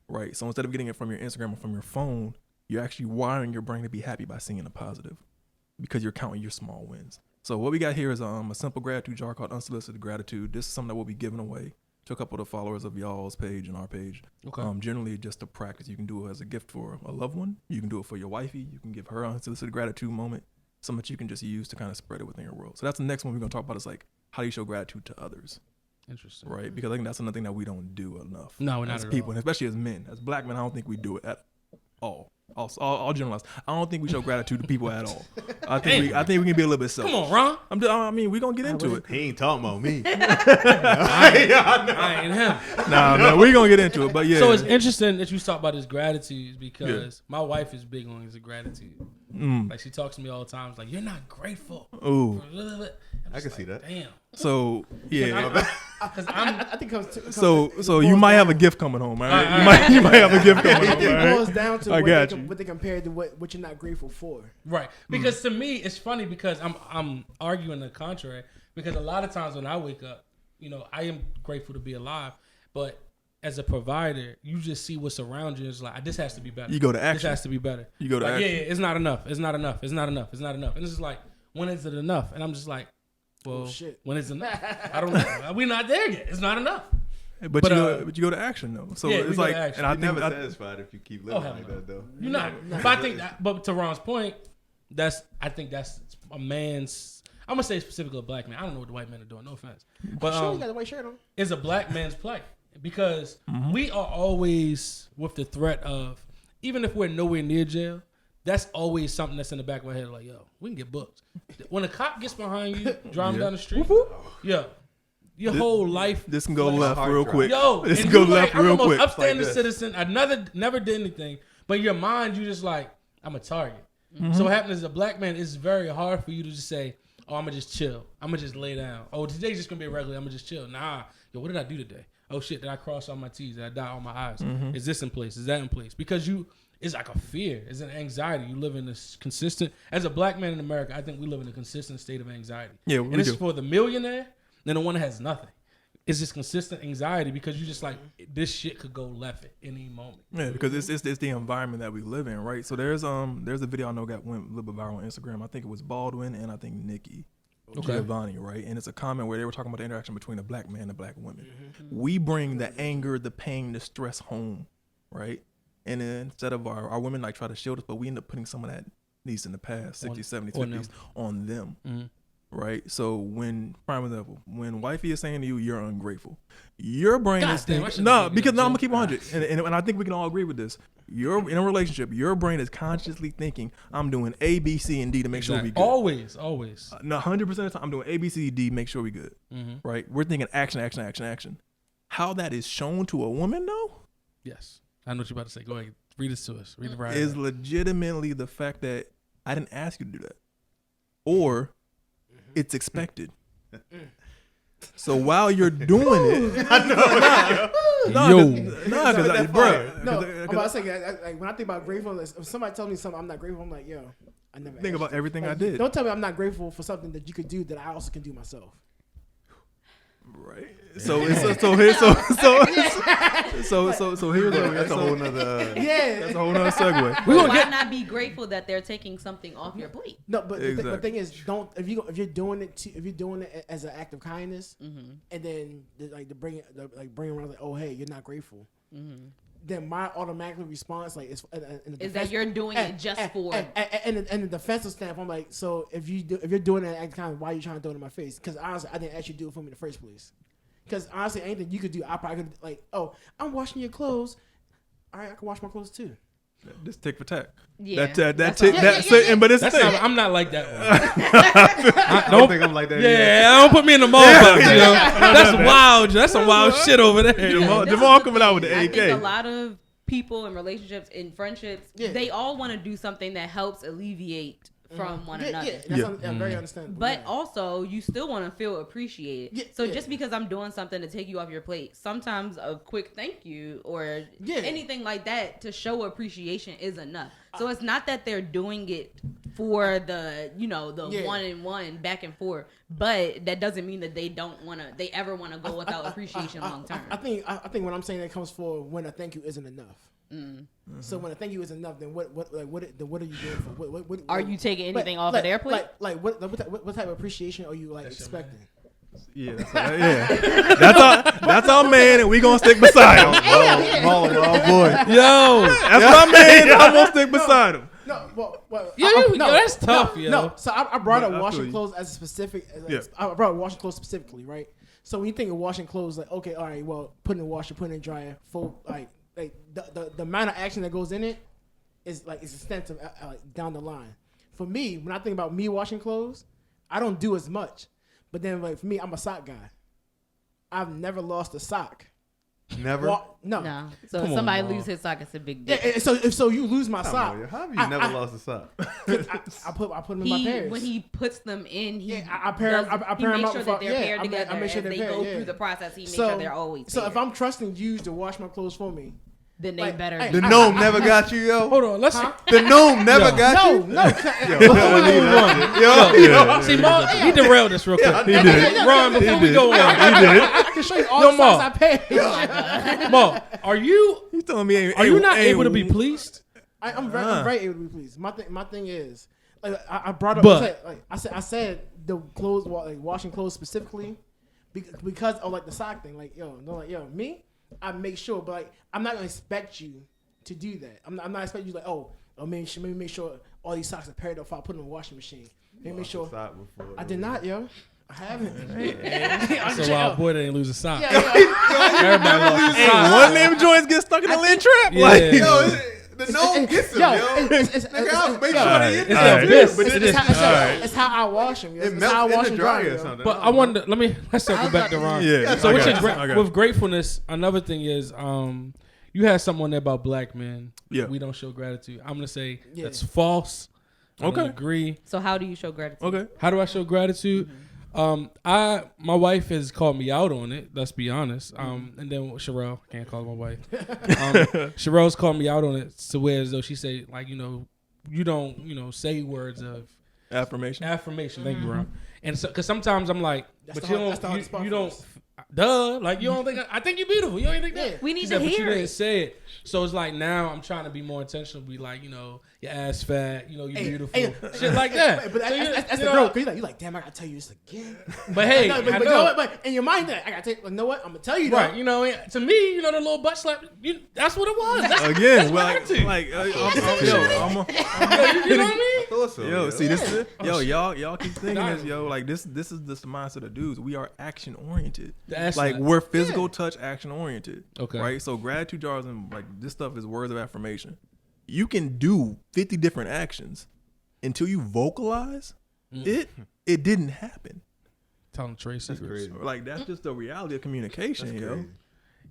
right? So instead of getting it from your Instagram or from your phone, you're actually wiring your brain to be happy by seeing the positive because you're counting your small wins. So what we got here is a simple gratitude jar called Unsolicited Gratitude. This is something that we'll be giving away to a couple of the followers of y'all's page and our page. Okay. Generally just a practice. You can do it as a gift for a loved one. You can do it for your wifey. You can give her an unsolicited gratitude moment, something that you can just use to kind of spread it within your world. So that's the next one we're going to talk about, is like, how do you show gratitude to others? Interesting. Right, because I think that's another thing that we don't do enough. No, we're not as at people, all. and especially as men, as black men. I don't think we do it at all. I'll generalize. I don't think we show gratitude to people at all. I think we can be a little bit selfish. Come on, Ron. I mean, we're gonna get into it. He ain't talking about me. I ain't him. Nah, man, we're gonna get into it. But yeah. So it's interesting that you talk about this gratitude because my wife is big on his gratitude. Like she talks to me all the time. It's like, you're not grateful. Ooh. I can see that. Damn. So yeah. Because I'm I think it So you might have a gift coming home, right? You might have a gift coming home, It right? boils down to I got you. what they compared to what you're not grateful for. right. Because to me, it's funny because I'm arguing the contrary. Because a lot of times when I wake up, I am grateful to be alive. But as a provider, you just see what's around you. It's like, this has to be better. You go to This action. has to be better. You go to like, action. Yeah, it's not enough. It's not enough. It's not enough. It's not enough. And it's just like, when is it enough? And I'm just like, well, shit. when is it enough? I don't know. We're not there yet. It's not enough. But you go to action though. So Yeah, we it's go to like, action. and I You're think never satisfied if you keep living hell like no. that, though. You're not. But I think but to Ron's point, I think that's a man's. I'm gonna say specifically a black man. I don't know what the white men are doing. No offense, but Sure, you got the white shirt on. it's a black man's play because we are always with the threat of even if we're nowhere near jail, that's always something that's in the back of my head. Like, yo, we can get booked. When a cop gets behind you, driving down the street, yo, your whole life. This can go left real quick. Yo, this can go left I'm real the most quick. upstanding citizen. I never did anything. But in your mind, you just like, I'm a target. Mm-hmm. So what happens as a black man, it's very hard for you to just say, oh, I'm going to just chill. I'm going to just lay down. Oh, today's just going to be a regular. I'm going to just chill. Nah. Yo, what did I do today? Oh, shit. Did I cross all my T's? Did I dot all my I's? Mm-hmm. Is this in place? Is that in place? Because it's like a fear. It's an anxiety. You live in this consistent, as a black man in America, I think we live in a consistent state of anxiety. Yeah, and it's for the millionaire and the one that has nothing. It's just consistent anxiety because you just like, this shit could go left at any moment. Yeah, because it's the environment that we live in, right? So there's a video I know went a little bit viral on Instagram. I think it was Baldwin and I think Nikki Giovanni, right? And it's a comment where they were talking about the interaction between a black man and black woman. Mm-hmm. We bring the anger, the pain, the stress home, right? And then instead of our women like try to shield us, but we end up putting some of that, at least in the past, 60s, 70s, 50s, on them. Mm-hmm. Right, so prime example, when wifey is saying to you, "You're ungrateful," your brain is thinking, I'm gonna keep 100, and I think we can all agree with this. You're in a relationship. Your brain is consciously thinking, "I'm doing A, B, C, and D to make sure we good." Always. 100% of the time, I'm doing A, B, C, D, make sure we good. Mm-hmm. Right, we're thinking action, action, action, action. How that is shown to a woman, though? Yes, I know what you're about to say. Go ahead, read this to us. Read it right. Is legitimately the fact that I didn't ask you to do that, or it's expected. So while you're doing it, I'm about to say, like when I think about grateful, if somebody tells me something I'm not grateful, I'm like, yo, I never think about everything I did. Don't tell me I'm not grateful for something that you could do that I also can do myself. Right. So here's that's a whole nother. That's a whole nother segue. Why not be grateful that they're taking something off your plate? No, but the thing is, if you're doing it as an act of kindness, mm-hmm. and then to bring around like, oh hey, you're not grateful. Mm-hmm. Then my automatic response is that you're doing it just for and the defensive stance. I'm like, so if you're doing that act of kindness, why are you trying to throw it in my face? Because honestly, I didn't actually do it for me in the first place. Because honestly, anything you could do, I probably could I'm washing your clothes. All right, I can wash my clothes too. Just tick for tack. Yeah, but it's I'm not like that one. I don't think I'm like that. Yeah, don't put me in the mall box. You know? That's wild. That's some wild shit over there. Jamal coming out with the AK. I think a lot of people in relationships, in friendships, they all want to do something that helps alleviate from one another. That's very understandable. But also, you still want to feel appreciated. Just because I'm doing something to take you off your plate, sometimes a quick thank you or anything like that to show appreciation is enough. So it's not that they're doing it for the one-on-one back and forth, but that doesn't mean that they ever want to go without appreciation long term. I think what I'm saying that comes for when a thank you isn't enough. Mm-hmm. So when a thank you is enough, then what are you doing for? What are you taking anything off of their plate? What type of appreciation are you expecting? Yeah, that's our man, and we gonna stick beside him. Oh boy, yo, that's my man. I'm gonna stick beside him. That's tough, yo. No, so I brought up washing clothes as a specific. I brought washing clothes specifically, right? So when you think of washing clothes, like okay, all right, well, put in the washer, put in the dryer, full like the amount of action that goes in it is extensive down the line. For me, when I think about me washing clothes, I don't do as much. But then, for me, I'm a sock guy. I've never lost a sock. Never? No. So if somebody lose his sock, it's a big deal. Yeah, so you lose my sock. How have you never lost a sock? I put them in my pairs. When he puts them in, he pair them up sure that they're paired together. I make sure they go through the process. He makes sure they're always paired. So if I'm trusting you to wash my clothes for me, then they better. The gnome never got you, yo. Hold on, The gnome never got you. No. See, Mom, he derailed this real quick. He did. Ron, before we go on, I can show you all the socks I paid. Mom, are you? He's telling me, are you not able to be pleased? I'm very able to be pleased. My thing is, I brought up. I said the clothes, washing clothes specifically, because of the sock thing. Me. I make sure, but I'm not gonna expect you to do that. I'm not expecting you maybe make sure all these socks are paired up. If I put them in the washing machine, maybe make sure. I did not, yo. I haven't. So our boy didn't lose a sock. Yeah. Everybody lost a sock. One of them joints get stuck in the lint trap. The gnome gets him, yo. yo. Nigga, I'll make yo, sure they it's in the there. abyss. But It it's is. It's how I wash them. it It's how I melts wash in the them dry. dryer or yo. something. But I wonder. Let's circle back to Ron. Yeah. So I with, got it. with gratefulness, another thing is you had something on there about black men. Yeah. We don't show gratitude. I'm gonna say Yeah. that's false. I don't Okay. agree. So how do you show gratitude? Okay. How do I show gratitude? My wife has called me out on it. Let's be honest. And then Sherelle, can't call her my wife. Sherelle's called me out on it to where as though she say like you don't say words of Affirmation. Thank you, Ron. And so because sometimes I'm like, That's but the you hard- that's the don't hardest part you for don't. us. Duh, like you don't think I think you're beautiful. You don't even think that. Yeah. We need She to said, but you hear didn't it. say it. So it's like now I'm trying to be more intentional. Be like, your ass fat. You're beautiful. Shit like that. But So that's you the know, growth. You like, damn, I gotta tell you this again. But hey, No, I but you know. know what? But in your mind, that I gotta tell you. You know what? I'm gonna tell you that. Right, to me, the little butt slap, that's what it was. That's, Again, that's well, gratitude. I'm You know what I mean? Thought so, Yo, see this is Oh, y'all keep thinking Nah. this, yo, like this is just the mindset of dudes. We are action oriented. That's Like not- we're physical touch action oriented. Okay. Right? So gratitude jars and like this stuff is words of affirmation. You can do 50 different actions until you vocalize it didn't happen. telling trade secrets. crazy. Like that's just the reality of communication, That's yo. crazy.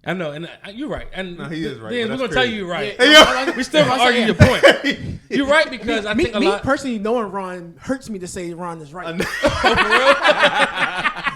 I know, and you're right. And No, he is right, Then but we're that's gonna tell crazy. you you're right. Yeah. We still gonna argue your point. You're right because I think a Me lot. personally, knowing Ron hurts me to say Ron is right.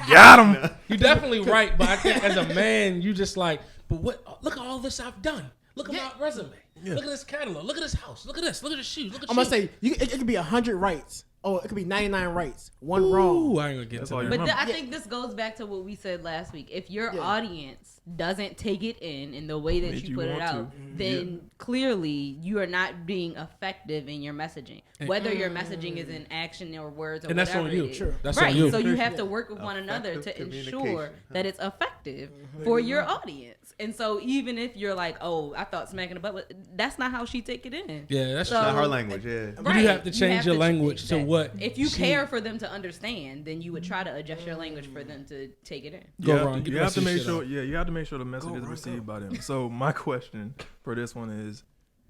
Got him. You're definitely right, but I think as a man, you just like, but what? Look at all this I've done. Look at my resume. Look at this catalog. Look at this house. Look at this. Look at the shoes. Look at I'm gonna say it could be 100 rights. Oh, it could be 99 rights, one wrong. Ooh, I ain't gonna get That's to all that. you But remember. I think this goes back to what we said last week. If your Yeah. audience doesn't take it in the way that Made you you put it want out, then clearly you are not being effective in your messaging. Whether your messaging is in action or words or And that's whatever on you. it is. Sure. That's right. on you. So you have to work with one another Effective to ensure communication. that it's effective for your audience. And so even if you're like, oh, I thought smacking the butt, was, that's not how she take it in. Yeah, that's So- true. Not her language, yeah. But you have to change your language to what If you she- care for them to understand, then you would try to adjust your language for them to take it in. Go wrong. You have to make sure. Yeah, you have to make sure the message is received by them. So my question for this one is: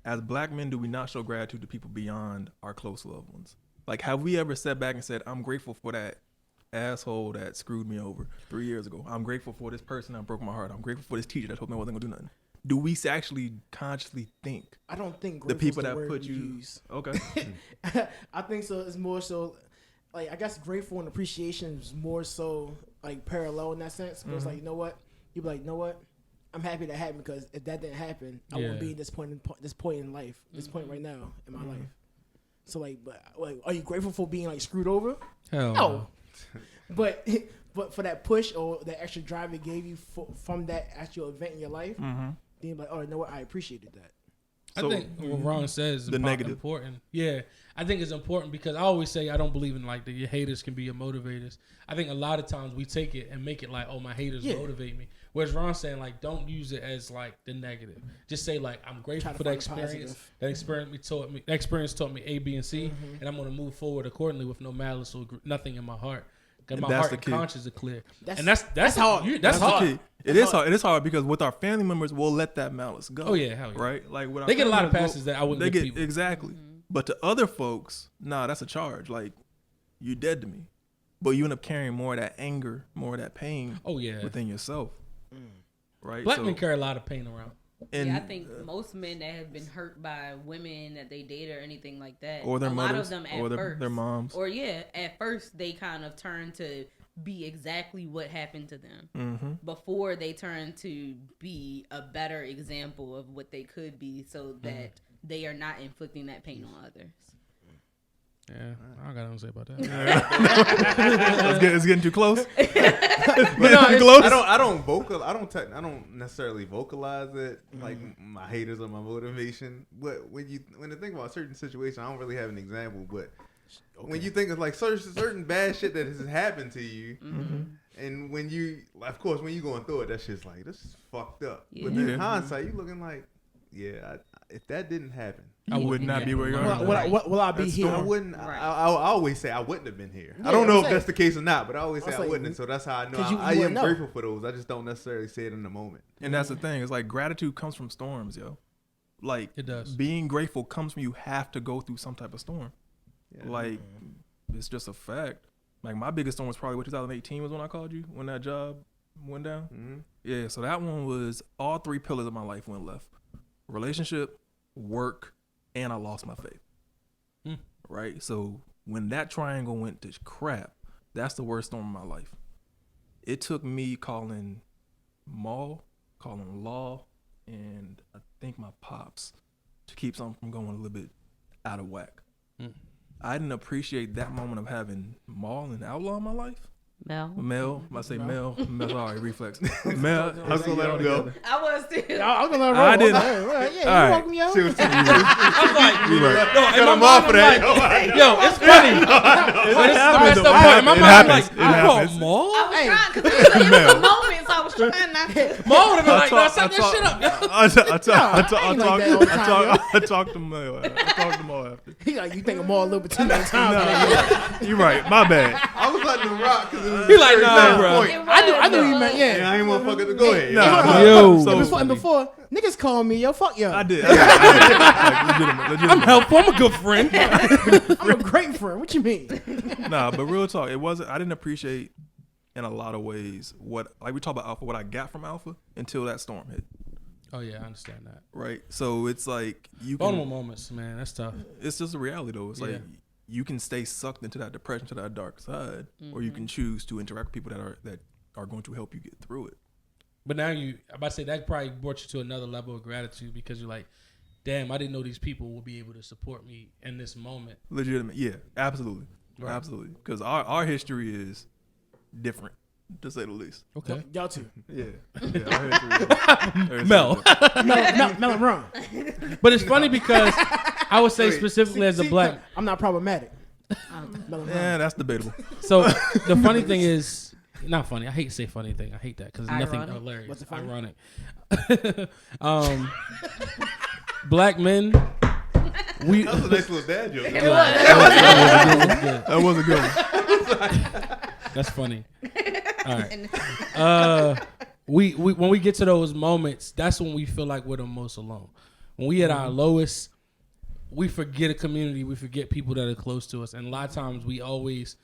as black men, do we not show gratitude to people beyond our close loved ones? Like, have we ever sat back and said, "I'm grateful for that asshole that screwed me over 3 years ago. I'm grateful for this person that broke my heart. I'm grateful for this teacher that told me I wasn't gonna do nothing." Do we actually consciously think I don't think the people grateful's that word put we you? use. Okay. I think so. It's more so, like, I guess grateful and appreciation is more so like parallel in that sense. Because like, you know what, you be like, you know what, I'm happy that happened because if that didn't happen, I wouldn't be in this point in life, this point right now in my life. So like, but like, are you grateful for being like screwed over? Hell No. But for that push or that extra drive it gave you from that actual event in your life, then you're like, oh, you know what, I appreciated that. So, I think what Ron says is the negative. important. Yeah, I think it's important because I always say I don't believe in like that your haters can be your motivators. I think a lot of times we take it and make it like, oh, my haters motivate me. Whereas Ron's saying like, don't use it as like the negative. Just say like, I'm grateful Try to for that find experience. positive. That experience taught me A, B, and C, and I'm gonna move forward accordingly with no malice or nothing in my heart. Because my That's heart the and key. conscience are clear. That's That's hard. That's the hard. key. It is hard. It is hard because with our family members, we'll let that malice go. Oh yeah, hell yeah. Right? Like with our They get a lot of family members, passes that I wouldn't they give get people. exactly. But to other folks, nah, that's a charge. Like, you dead to me. But you end up carrying more of that anger, more of that pain Oh yeah. within yourself. Right? Black So- men carry a lot of pain around. and, Yeah, I think most men that have been hurt by women that they date or anything like that, or their a lot mothers, of them at or first, their moms. or at first they kind of turn to be exactly what happened to them Mm-hmm. before they turn to be a better example of what they could be, so that they are not inflicting that pain on others. Yeah, I don't got nothing to say about that. It's getting too close. I don't necessarily vocalize it like my haters or my motivation. But when I think about certain situations, I don't really have an example. But when you think of like certain bad shit that has happened to you, and when you, of course, when you going through it, that shit's like, this is fucked up. Yeah. But then Yeah. in hindsight, you looking like, yeah, if that didn't happen, I would not be where you are. Will I be That's here? I wouldn't. Right. I always say I wouldn't have been here. Yeah, I don't know if I'm that's saying. the case or not, but I always say I'm I saying, wouldn't. And so that's how I know 'cause you I am wouldn't know. grateful for those. I just don't necessarily say it in the moment. And that's the thing. It's like gratitude comes from storms, yo. like It does. being grateful comes from you have to go through some type of storm. Yeah. Like it's just a fact. Like my biggest storm was probably 2018 was when I called you when that job went down. Mm-hmm. Yeah, so that one was all 3 pillars of my life went left: relationship, work, and I lost my faith. Right. So when that triangle went to crap, that's the worst storm of my life. It took me calling Maul, calling Law, and I think my pops to keep something from going a little bit out of whack. I didn't appreciate that moment of having Maul and Outlaw in my life. Mel, I say Mel, sorry, reflex. Mel, I was gonna let him go. I was too. I was gonna let her roll. I didn't. Yeah, you woke me up. She was I was like, You right. no, in my mind, I'm like, yo, it's funny. But it's the messed up part. In my mind, I'm like, you called Maul? I was trying because it was a moment, so I was trying not to. Maul would have been like, no, set that shit up. I talked to Mel. I talked to Mel after. He like, you think I'm all a little bit too many times. You're right. My bad. I was letting him rock because it was He like, nah, bro. I knew you meant, yeah. Yeah, I ain't want fucker to go ahead. Nah, Yo. And before, niggas call me, yo, fuck yo. I did. Like, legitimate. I'm helpful. I'm a good friend. I'm a great friend. What you mean? Nah, but real talk, it wasn't. I didn't appreciate in a lot of ways what, like we talk about Alpha, what I got from Alpha until that storm hit. Oh, yeah, I understand that. Right. So it's like you can. Vulnerable moments, man. That's tough. It's just a reality though. It's like you can stay sucked into that depression, to that dark side, or you can choose to interact with people that are going to help you get through it. But now I'm about to say that probably brought you to another level of gratitude because you're like, damn, I didn't know these people would be able to support me in this moment. Legitimate. Yeah, absolutely. Right. Absolutely. Because our history is different, to say the least. Okay. Y'all too. Yeah. Our history is Mel. Mel and Ron. But it's funny because I would say specifically as a black. I'm not problematic. Mel and Ron. Yeah, that's debatable. So the funny thing is, not funny. I hate to say funny thing. I hate that because nothing Ironic. hilarious. What's it funny? Ironic. Black men. We. That was a nice little dad joke. That was a good one. That's funny. All right. We when we get to those moments, that's when we feel like we're the most alone. When we at our lowest, we forget a community. We forget people that are close to us, and a lot of times we always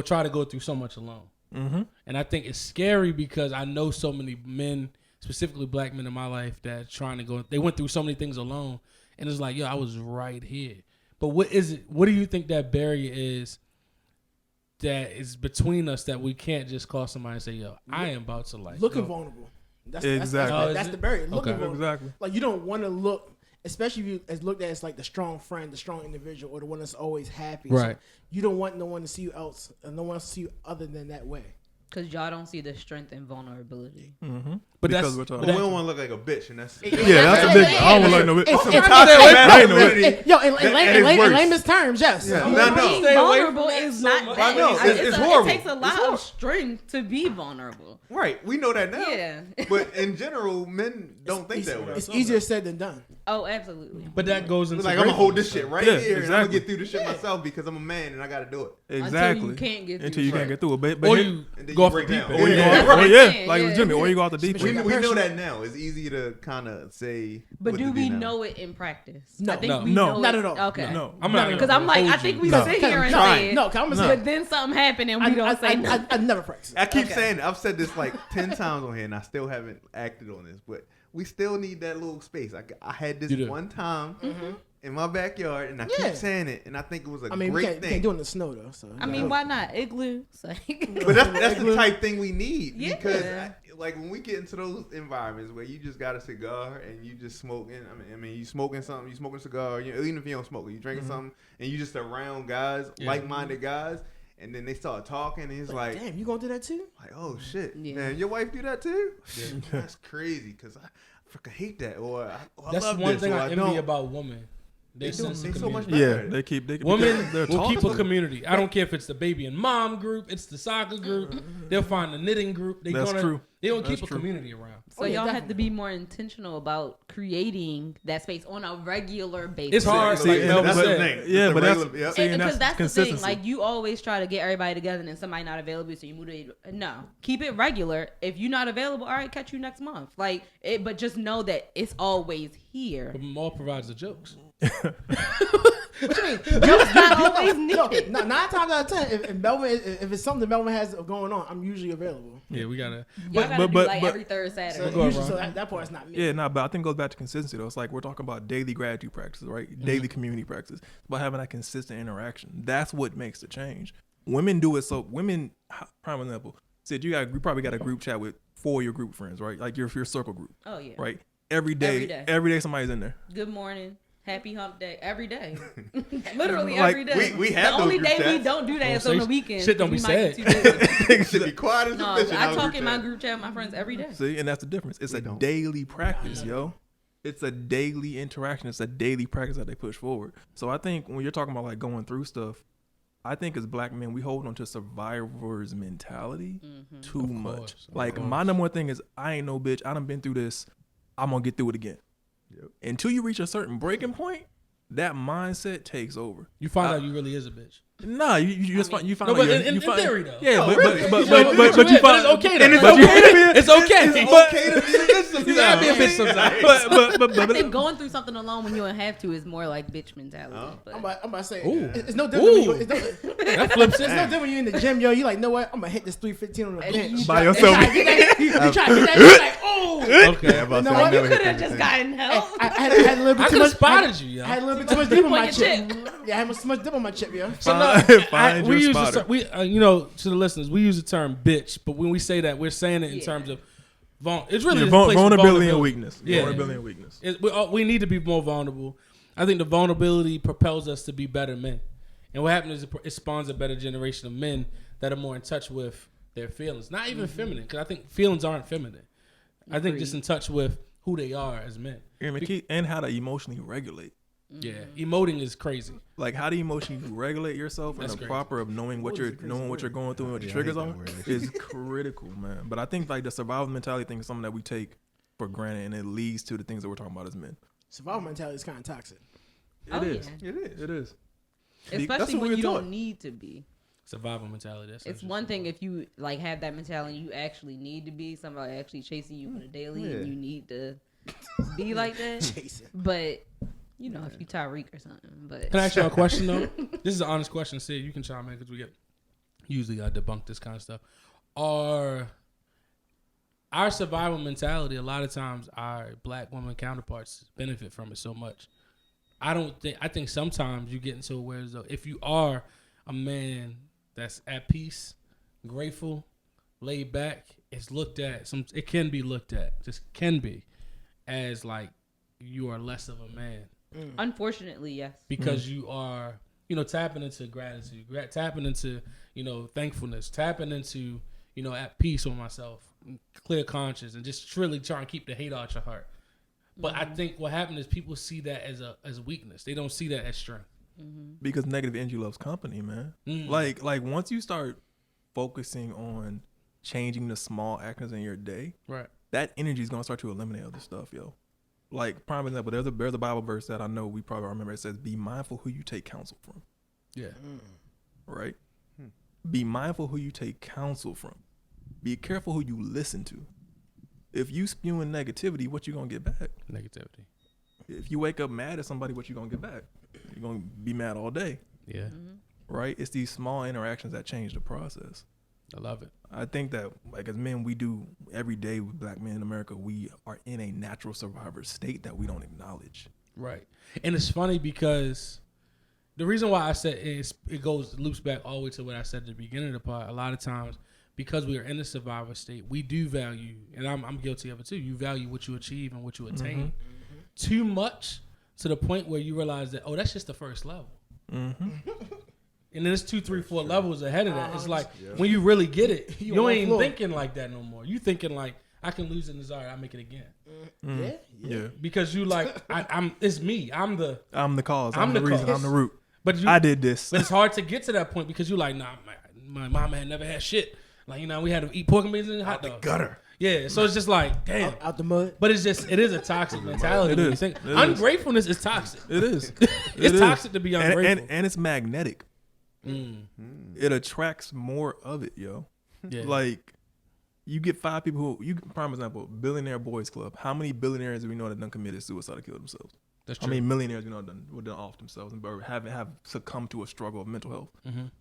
try to go through so much alone. Mm-hmm. And I think it's scary because I know so many men, specifically black men in my life, that trying to go. They went through so many things alone, and it's like, yo, I was right here. But what is it? What do you think that barrier is that is between us that we can't just call somebody and say, yo, I am about to like Looking go. vulnerable. That's Exactly. That's the barrier. Looking Okay. vulnerable. Exactly. Like you don't want to look, especially if you as looked at as like the strong friend, the strong individual, or the one that's always happy. Right. So you don't want no one to see you else, no one else to see you other than that way. Because y'all don't see the strength and vulnerability. Mm-hmm. But because that's- we're But talking. we don't want to look like a bitch, and that's Yeah, that's a big. I don't like no. It's- some it's- toxic masculinity. Yo, in At its worst. layman's terms, yes. Yeah. I'm No, like, no. Being Stay away vulnerable from that is so not much. bad. I know. It's horrible. It takes a lot horrible. of strength to be vulnerable. Right, we know that now. Yeah. But in general, men don't think that way. It's easier said than done. Oh, absolutely. But that goes into It's like I'm gonna hold this shit right Yeah, here, and I'm gonna exactly. get through this shit myself because I'm a man and I gotta do it. Exactly. Until you can't get through Until you it. can't get through it. But Or here- you And then go you off the break deep down. end. or you Yeah. go That's off, what I'm yeah, saying, like yeah. legitimate, or you go off the deep Especially end. We got know parachute. that now. It's easy to kind of say. But what do to we now. know it in practice? No. I think No. we No. know Not it. at all. Okay. No, I'm not Because I'm like, I hold think you. we No. sit here and Trying. say it, No, I'm No. gonna but say then something happened and we don't say nothing. I never practice. I keep Okay. saying it. I've said this like 10 times on here, and I still haven't acted on this. But we still need that little space. I had this You do. one time in my backyard, and I Yeah. keep saying it, and I think it was a I mean, we great can't thing. do it in the snow though. So I mean, why not? Igloo. So. But that's the type thing we need Yeah. because like when we get into those environments where you just got a cigar and you just smoking. I mean, you smoking something, you smoking a cigar. Even if you don't smoke, you drinking something, and you just around guys, Yeah. like-minded guys, and then they start talking, and it's like, damn, you gonna do that too? like, oh shit, Yeah. man, your wife do that too? Yeah. That's crazy because I freaking hate that, or I That's love one this, thing or I envy don't. about women. Their sense of so much community. better. they keep Women they're will keep a taught to. community. I don't care if it's the baby and mom group, it's the soccer group. They'll find the knitting group. That's true. They don't That's keep a true. community around. So y'all have to be more intentional about creating that space on a regular basis. It's hard. See, like and Melvin that's said. the thing. Yeah, It's but the that's regular- yep. see, and Because that's the consistency. thing. Like you always try to get everybody together, and then somebody not available, so you move to no. Keep it regular. If you're not available, all right, catch you next month. Like it, but just know that it's always here. But Maul provides the jokes. What you mean? Jokes not always needed. No, 9 times out of 10, if it's something that Melvin has going on, I'm usually available. Yeah, we gotta. Y'all gotta do like every third So, Saturday. Go usually, around. so that part's not me. Yeah, no, but I think it goes back to consistency though. It's like we're talking about daily gratitude practices, right? Daily community practices. It's about having that consistent interaction. That's what makes the change. Women do it so women, prime example, said you probably got a group chat with 4 of your group friends, right? Like your circle group. Oh yeah. Right? Every day somebody's in there. Good morning. Happy hump day. Every day. Literally Like, every day. we have the those only group day we chats. don't do that is Don't on the say weekends. shit don't 'cause be we might said. get too busy. Niggas should be quiet as a No, bitch. I talk in my group chat with my friends every day. See, and that's the difference. It's We a don't. daily practice, yo. It's a daily interaction. It's a daily practice that they push forward. So I think when you're talking about like going through stuff, I think as black men, we hold on to survivor's mentality too much. Like my number one thing is I ain't no bitch. I done been through this. I'm gonna get through it again. Yep. Until you reach a certain breaking point, that mindset takes over. You find out you really is a bitch. Nah, you just find No, out but you're- in you find- theory though. Yeah, Oh, but really? but You know, you but find it's okay. and It's but you- okay to be. It's okay. It's okay to be a bitch sometimes. You gotta be a bitch sometimes. but I think going through something alone when you don't have to is more like bitch mentality. Oh. But I'm about to say, Ooh. it's no different. When Ooh. it's no, That flips it's it. no different when you're in the gym, yo. You like, know what? I'm gonna hit this 315 on the And bench. you by try- yourself. You try to get that, you're like, oh. Okay. I'm about to No, say, I what? you never could hit have just anything. gotten help. I had a little bit I too could have much. spotted you, I had a yo. little bit too much dip on my your chip. chip. Yeah, I had too much dip on my chip, yo. So no, Find we your use the spotter. ter- we you know, to the listeners, we use the term bitch, but when we say that, we're saying it in Yeah. terms of it's really Yeah, a place for vulnerability and weakness. Yeah. Vulnerability and weakness. We need to be more vulnerable. I think the vulnerability propels us to be better men. And what happens is it spawns a better generation of men that are more in touch with their feelings. Not even feminine, because I think feelings aren't feminine. I think just in touch with who they are as men. And how to emotionally regulate. Yeah, emoting is crazy. Like how do you emotionally regulate yourself That's and the crazy. proper of knowing what you're going through and what your triggers are is critical, man. But I think like the survival mentality thing is something that we take for granted, and it leads to the things that we're talking about as men. Survival mentality is kind of toxic. Oh, It is. yeah. It is. That's Especially what when we're you taught. don't need to be. Survival mentality. That's It's one thing if you like have that mentality you actually need to be somebody actually chasing you on a daily Yeah. and you need to be like that. Chasing. But you know, if you Tyreek or something. But Can I ask you a question though? This is an honest question. Sid, you can chime in because we usually debunk this kind of stuff. Our survival mentality, a lot of times our black women counterparts benefit from it so much. I think sometimes you get into where as though if you are a man that's at peace, grateful, laid back, it can be looked at, just can be, as like you are less of a man. unfortunately, yes. Because you are, tapping into gratitude, tapping into, thankfulness, tapping into, at peace with myself, clear conscience, and just really trying to keep the hate out your heart. But I think what happened is people see that as weakness. They don't see that as strength. Because negative energy loves company, man. Like once you start focusing on changing the small actions in your day, Right. that energy is gonna start to eliminate other stuff, yo. Like prime example, there's a Bible verse that I know we probably remember. It says, "Be mindful who you take counsel from." Yeah. Right? Be mindful who you take counsel from. Be careful who you listen to. If you spewing negativity, what you gonna get back? Negativity. If you wake up mad at somebody, what you gonna get back? You're gonna be mad all day, Yeah. right? It's these small interactions that change the process. I love it. I think that, like, as men, we do every day with black men in America, we are in a natural survivor state that we don't acknowledge. Right. And it's funny because the reason why I said loops back all the way to what I said at the beginning of the pod. A lot of times, because we are in a survivor state, we do value, and I'm guilty of it too. You value what you achieve and what you attain too much to the point where you realize that, that's just the first level. And then there's 2, 3, 4 levels ahead of that. It's like when you really get it, you on ain't floor. thinking like that no more. You thinking like, I can lose in desire. I make it again. Yeah. Because you like, it's me. I'm the cause. I'm I'm the the reason. cause. I'm the root. But I did this. But it's hard to get to that point because you like, nah, my mama had never had shit. Like, we had to eat pork and beans and hot dogs. Gutter. Yeah, so it's just like, damn. Out the mud. But it is a toxic mentality. It is. Ungratefulness is toxic. It is. It's toxic to be ungrateful. And it's magnetic. It attracts more of it, yo. Yeah. Like, you get 5 people prime example, Billionaire Boys Club. How many billionaires do we know that done committed suicide or killed themselves? That's true. I mean, millionaires we know done off themselves and have succumbed to a struggle of mental health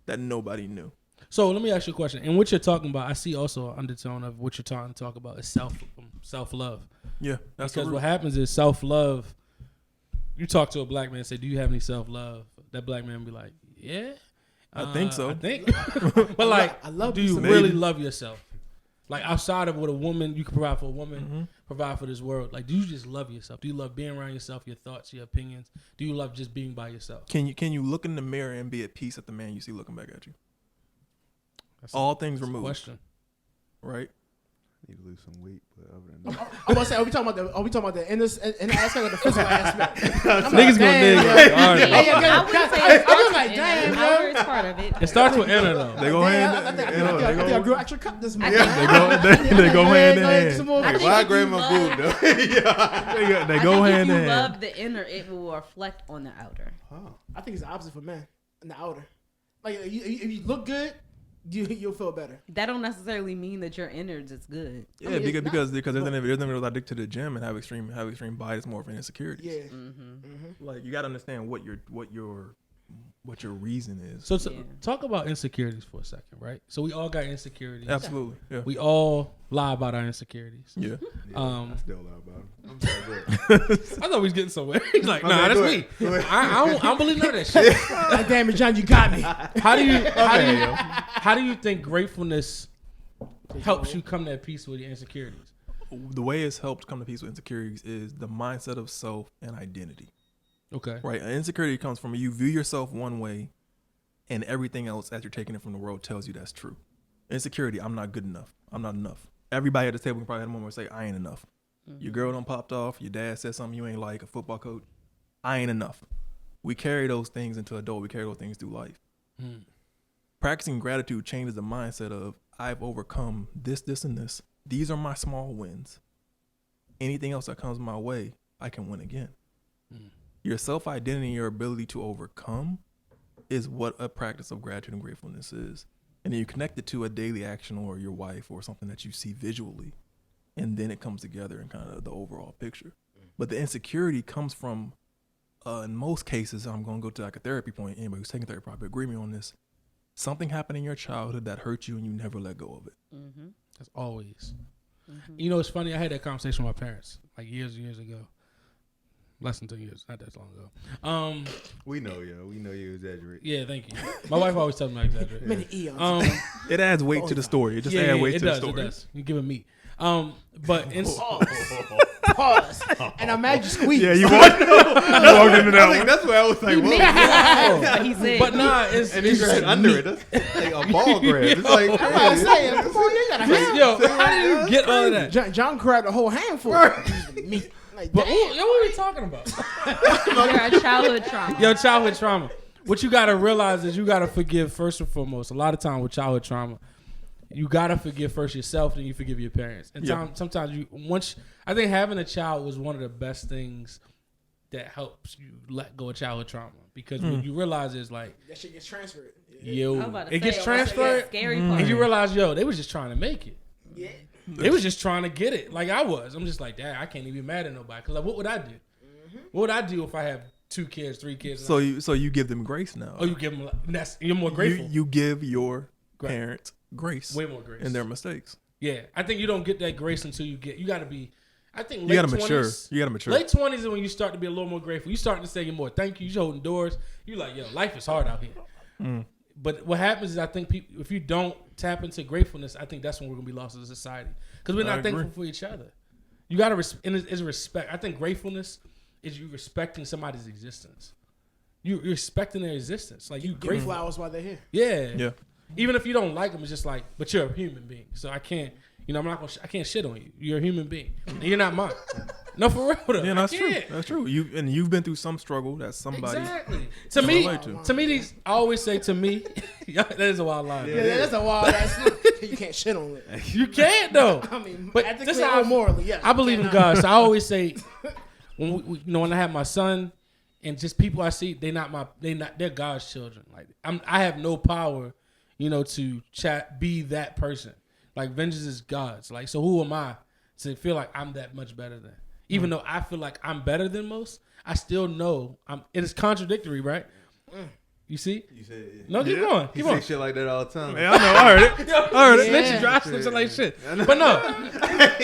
that nobody knew. So let me ask you a question. And what you're talking about, I see also an undertone of what you're trying to talk about is self-love. Yeah, that's because what happens is self-love. You talk to a black man and say, "Do you have any self-love?" That black man be like, "Yeah, I think so." I think, but like, I love do you maybe. really love yourself? Like outside of what a woman you can provide for a woman, provide for this world. Like, do you just love yourself? Do you love being around yourself, your thoughts, your opinions? Do you love just being by yourself? Can you look in the mirror and be at peace at the man you see looking back at you? That's All things removed. Question. Right? Need to lose some weight, but other than that, I'm about to say, are we talking about the inner aspect or the physical aspect? Niggas gonna dig. I would say I'm like, damn, yo. outer is part of it. It starts with inner though. They go hand. I think I grew extra cut this month. They go hand in hand. Some more. I think why if grab you my love- food though? They go hand in If you hand. love the inner, it will reflect on the outer. I think it's the opposite for men in the outer. Like if you look good, you'll feel better. That don't necessarily mean that your innards is good. Yeah, I mean, it's because there's never addicted to the gym and have extreme body dysmorphia insecurities. Yeah. Like you gotta understand what your reason is. So talk about insecurities for a second, right? So we all got insecurities. Absolutely. Yeah. We all lie about our insecurities. Yeah. I still lie about it. I'm sorry, I thought we was getting somewhere. He's like, nah, Okay, that's go me. ahead. Go ahead. I don't believe none of that shit. Like, damn it, John, you got me. How do you think gratefulness helps you come to that peace with your insecurities? The way it's helped come to peace with insecurities is the mindset of self and identity. Okay. Right. An insecurity comes from you view yourself one way and everything else as you're taking it from the world tells you that's true. Insecurity, I'm not good enough. I'm not enough. Everybody at the table can probably have a moment where say, I ain't enough. Your girl done popped off. Your dad said something you ain't like, a football coach. I ain't enough. We carry those things into adult. We carry those things through life. Practicing gratitude changes the mindset of I've overcome this, and this. These are my small wins. Anything else that comes my way, I can win again. Your self-identity, your ability to overcome is what a practice of gratitude and gratefulness is. And then you connect it to a daily action or your wife or something that you see visually. And then it comes together in kind of the overall picture. But the insecurity comes from, in most cases, I'm going to go to like a therapy point. Anybody who's taking therapy probably agree with me on this. Something happened in your childhood that hurt you and you never let go of it. That's always. You know, it's funny. I had that conversation with my parents like years and years ago. Less than 2 years, not that long ago. We know, yo. We know you exaggerate. Yeah, thank you. My wife always tells me I exaggerate. Many eons. It adds weight to the story. It just adds weight it to does, the story. It does. You give it meat. But Pause. And I'm mad you squeezed. Yeah, you walked into that one. That's where I was like, He made whoa. it but he said, but nah, it's And he's right under it. That's like a ball grab. It's like, I'm about to say, come on, you got a hand. yo, how do you get all of that? John grabbed a whole handful. Meat. Like, But damn. what are we talking about? your childhood trauma. Yo, childhood trauma. What you gotta realize is you gotta forgive first and foremost. A lot of time with childhood trauma, you gotta forgive first yourself, then you forgive your parents. And sometimes I think having a child was one of the best things that helps you let go of childhood trauma because when you realize it's like That shit gets transferred. it gets transferred, Scary part. and you realize they was just trying to make it. Yeah. They was just trying to get it, like I was. I'm just like, Dad, I can't even be mad at nobody. Cause like, what would I do? What would I do if I have 2 kids, 3 kids? So you give them grace now. Oh, you give them. You're more grateful. You give your parents grace. Way more grace in their mistakes. Yeah, I think you don't get that grace until you got to be. I think You late gotta mature. 20s, You gotta mature. Late 20s is when you start to be a little more grateful. You starting to say more thank you. You're holding doors. You like, yo, life is hard out here. But what happens is I think people, if you don't tap into gratefulness, I think that's when we're gonna be lost as a society because we're not thankful for each other. You gotta and it's respect. I think gratefulness is you respecting somebody's existence. You're respecting their existence. Like you Give grateful. flowers while they're here. Yeah. Yeah. Even if you don't like them, it's just like, but you're a human being, so I can't You know, I can't shit on you. You're a human being. And you're not mine. No, for real though. Yeah, that's I true. can't. That's true. You've been through some struggle that somebody. Exactly. can relate To me, these I always say to me, that is a wild line. Yeah, that's a wild ass. You can't shit on it. You can't though. I mean, But ethically this how or morally, yeah. I believe in God, so I always say when I have my son and just people I see, they're God's children. Like I have no power, to be that person. Like vengeance is God's. Like so, who am I to feel like I'm that much better than? Even though I feel like I'm better than most, I still know it is contradictory, right? You see? You said no, keep going. You Keep on. say shit like that all the time. Yeah, I know. I heard it. I heard it. Snitching, dry snitching like shit. But no,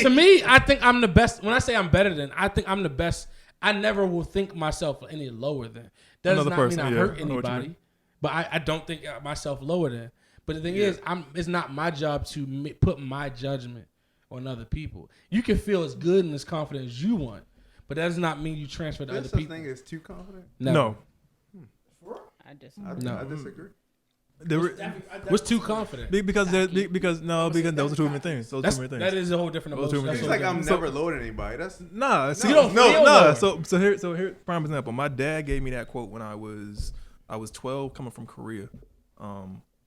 to me, I think I'm the best. When I say I'm better than, I think I'm the best. I never will think myself any lower than. That does Another not person, mean I yeah. hurt I know what you anybody. mean. But I don't think myself lower than. But the thing is, it's not my job to put my judgment on other people. You can feel as good and as confident as you want, but that does not mean you transfer to other There's such people. thing as too confident? No. I just I disagree. What's too confident? Because those are two different things. Those are two different things. That is a whole different Those two emotion. different It's things. like I'm never lower than anybody. That's Nah, see, You don't feel lower. So here, prime example. My dad gave me that quote when I was 12, coming from Korea.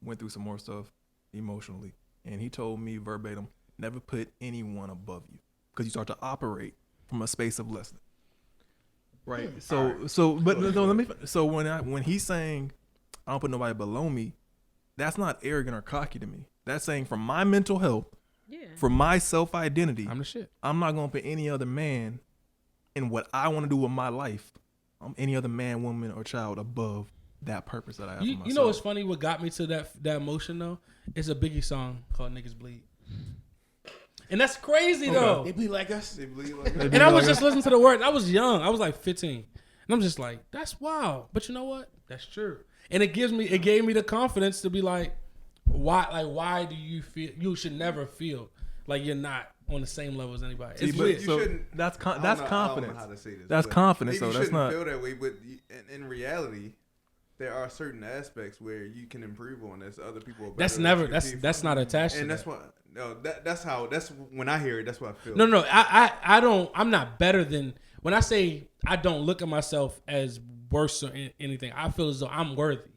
Went through some more stuff emotionally, and he told me verbatim, never put anyone above you, because you start to operate from a space of lessness. Right. So when he's saying I don't put nobody below me, that's not arrogant or cocky to me. That's saying for my mental health, for my self-identity, I'm the shit. I'm not going to put any other man in what I want to do with my life, any other man, woman, or child above that purpose that I have for myself. You know what's funny? What got me to that emotion though? It's a Biggie song called "Niggas Bleed," and that's crazy though. They bleed like us. they believe like And I was just listening to the words. I was young. I was like 15, and I'm just like, that's wild. But you know what? That's true. And it gave me the confidence to be like, why do you feel you should never feel like you're not on the same level as anybody? It's weird. you shouldn't. That's I don't know confidence. how to say this, That's but confidence. maybe So you that's not. shouldn't feel that way, but in reality, there are certain aspects where you can improve on. There's other people. That's not attached. And to that's that. what. No, that's when I hear it. That's what I feel. No. I don't. I'm not better than. When I say I don't look at myself as worse or anything, I feel as though I'm worthy.